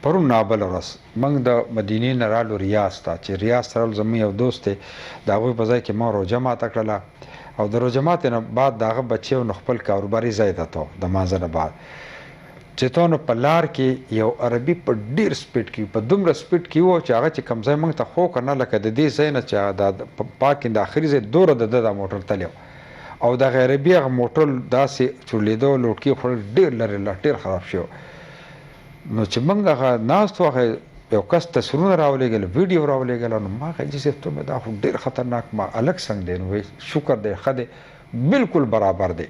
پرون نابله ورځ موږ د مدینې نه رالو ریاض ته چې ریاض ته رالو زموږ یو دوست دی د هغوی په ځای کې ما روژه ماته کړله او د روژه ماتې نه بعد د هغه بچی نو خپل کاروباري ځای ته تو د مانځه نه بعد چې تو نو په لار کې یو عربي په ډېر سپیډ کې په دومره سپیډ کې و چې هغه چې کوم ځای موږ ته خو که نه لکه د دې ځای نه چې د پارک د آخري ځای دوره د دا موټر تلی او دغه عربي هغه موټر داسې چورلېده لوټکي خوړل ډېر لرې ډېر خراب شو نو چې موږ هغه ناست و هغه یو کس تصویرونه راولېږل ویډیو راولېږل نو ما هغه جیسې ته مې دا خو ډېر خطرناک ما الګ څنګه دی نو شکر دی ښه دی بالکل برابر دی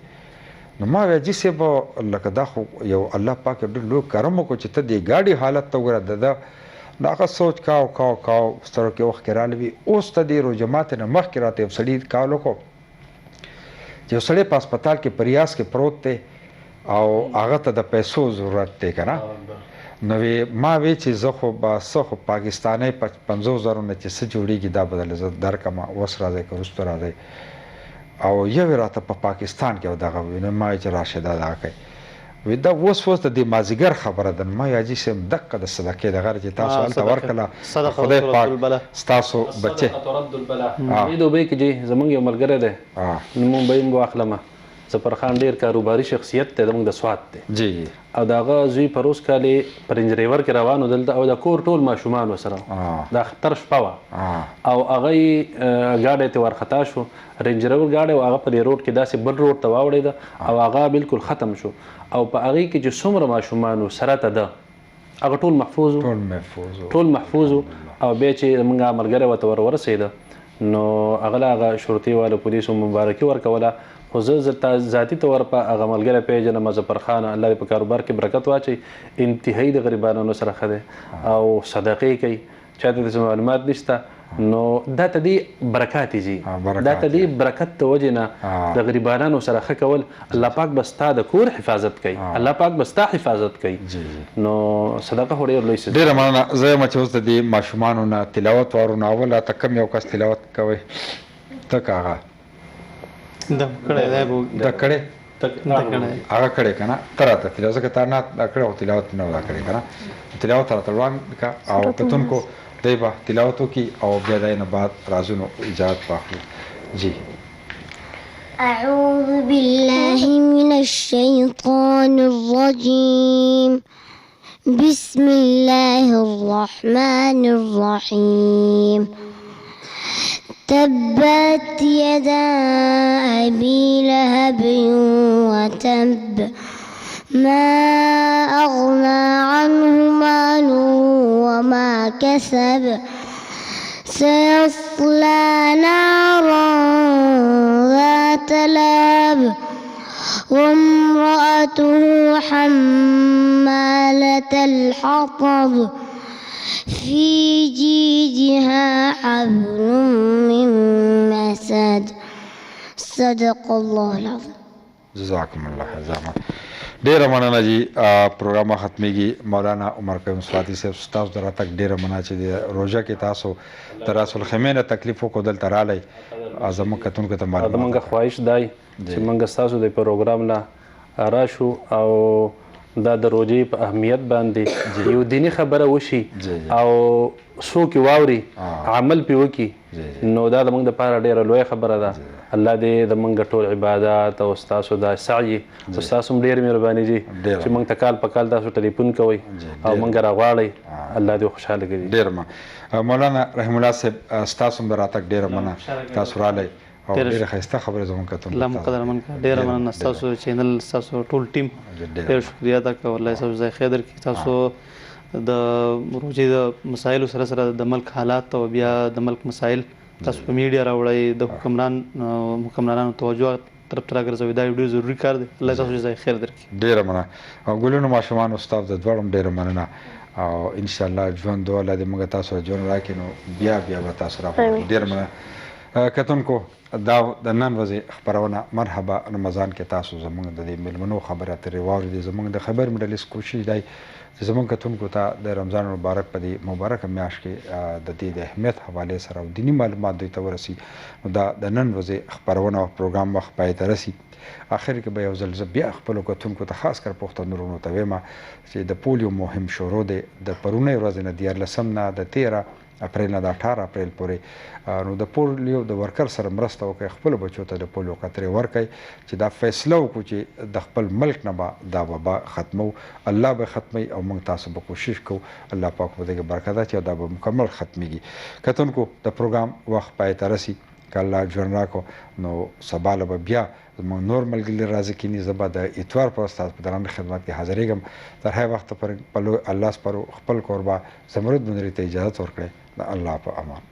نو ما ویل جیسې به لکه دا خو یو الله پاک ډېر لوی کرم وکړو چې ته دې ګاډي حالت ته وګوره د نو هغه سوچ کاو سترګو کې وخت کې رالی وي اوس ته دې روژه ماتې نه مخکې راته یو سړي کال وکړو چې یو سړی په هسپتال کې په ریاض کې پروت دی او هغه ته د پیسو ضرورت دی که نه نو ما وی چې زه خو به څه خو پاکستانی 50,000 نه چې څه جوړېږي دا به زه درکړم اوس راځئ که وروسته راځئ او یو راته په پاکستان کې دغه وي نو ما چې راشه دا دغه کوي وی دا اوس د دې مازدیګر خبره ده ما حاجي صاحب دقه د صدقې دغه چې تاسو هلته ورکړله خدای پاک ستاسو بچې دې دوبۍ کې چې زموږ یو ملګری دی نوم به یې واخلمه ظفرخان ډېر کاروباري شخصیت دی زموږ د سوات دی جی او د هغه زوی په روز کالې په رینج ریور کې روان و دلته او د کور ټول ماشومان ورسره د اختر شپه وه او هغه یې ګاډی ته ورخطا شو رینج ریور ګاډی و هغه په دې روډ کې داسې بل روډ ته واوړېده او هغه بالکل ختم شو او په هغې کې چې څومره ماشومان و سره ته ده هغه ټول محفوظ و او بیا چې موږ ملګری ورته ورسېده نو هغه له هغه شرطي والو پولیسو مبارکي ورکوله خو زه ذاتي طور په هغه ملګری پېژنم ظفرخان الله دې په کاروبار کې برکت واچوي انتهایي د غریبانو سره ښه دی او صدقې کوي چاته داسې معلومات نشته نو دا ته دی برکات جی برکات دا ته دی برکت ته وجه نه د غریبانو سره ښه کول الله پاک به ستا د کور حفاظت کوي الله پاک به ستا حفاظت کوي نو صدقه خو ډېر لوی څه ډېره مننه. زه یم چې اوس د دې ماشومانو نه تلاوت واورو. نو اوله ته کوم یو کس تلاوت کوئ؟ ته که هغه دا کړی دی دا کړی هغه کړی که نه ته راته تلاوت ځکه تا نه دا کړی او تلاوت نه دا کړی که نه تلاوت راته وړاندې که او کتونکو دی به تلاوت وکړي او بیا د نه بعد رازونو اجازت واخلو. جی أعوذ بالله من الشيطان الرجيم بسم الله الرحمن الرحيم تبت يدا أبي لهب وتب ما أغنى عنه ماله وما كسب سيصلى نارا ذات لهب وامرأته حمالة الحطب في جيدها حبل من مسد صدق الله العظيم. جزاکم الله خیر. ډیره مننه جی. پروګرام ختمیږي. مولانا عمر قیوم سواتي صاحب ستاسو د راتګ ډیره مننه چې د روژه کې تاسو د راس الخیمې نه تکلیف وکړو دلته رالی. زموږ کتونکو ته معلومات زموږ خواهش دی چې موږ ستاسو د پروګرام نه راشو او دا د روژې په اهمیت باندې یو دیني خبره وشي او څوک یې واوري عمل پې وکړي نو دا زموږ دپاره ډېره لویه خبره ده. الله دې زموږ ټول عبادات او ستاسو دا سعی ستاسو هم ډېرې مهرباني دي چې موږ ته کال په کال تاسو ټلیفون کوئ او موږ راغواړئ. الله دې خوشحاله کړي. ډېره مولانا رحیم الله صاحب ستاسو هم د راتګ ډېره مننه. تاسو رالی او ډېره ښایسته خبرې زموږ کتونکو الله مو قدرمن کړه. ډېره مننه ستاسو چینل ستاسو ټول ټیم ډېر شکریه ادا کوم. الله ستاسو ځای خیر درکړي. تاسو د روژې د مسایلو سره سره د ملک حالات او بیا د ملک مسایل تاسو په میډیا راوړئ د حکمرانانو توجه طرف ته راګرځوئ. دا یو ډېر ضروري کار دی. الله ستاسو ځای خیر درکړي. ډېره مننه. او ګلونو ماشومانو ستاسو د دواړو هم ډېره مننه او انشاءالله ژوند دو الله دې موږ تاسو سره ژوند راکړي نو بیا به تاسو راغواړو. ډېره مننه. کتونکو دا د نن ورځې خپرونه مرحبا رمضان کې تاسو زموږ د دې مېلمنو خبرې اترې واورېدې. زموږ د خبر مډلس کوشش دی چې زموږ کتونکو ته د رمضان مبارک په دې مبارکه میاشت کې د دې د اهمیت حوالې سره او دیني معلومات دوی ته ورسي. نو دا د نن ورځې خپرونه او پروګرام وخت پای ته رسي. اخر کې به یو ځل زه بیا خپلو کتونکو ته خاص کر پښتنو وروڼو ته وایم چې د پولیو مهم شروع دی د پرونۍ ورځې نه 14 نه د 13 اپریل نه د 18 اپریل پورې. نو د پولیو د ورکر سره مرسته وکړئ خپلو بچو ته د پولیو قطرې ورکړئ چې دا فیصله وکړو چې د خپل ملک نه به دا وبا ختمو. الله به ختموي او موږ تاسو به کوشش کوو. الله پاک به دې برکت اچوي دا به مکمل ختمیږي. کتونکو د پروګرام وخت پای ته رسي که الله ژوند راکړو نو سبا له به بیا زموږ نور ملګري راځي کینی زه به د اتوار په ورځ ستاسو په درانه خدمت کې حاضرېږم. تر هغه وخته پورې په الله سپارو خپل کور به زمرد منري ته اجازت ورکړئ. د الله په امان.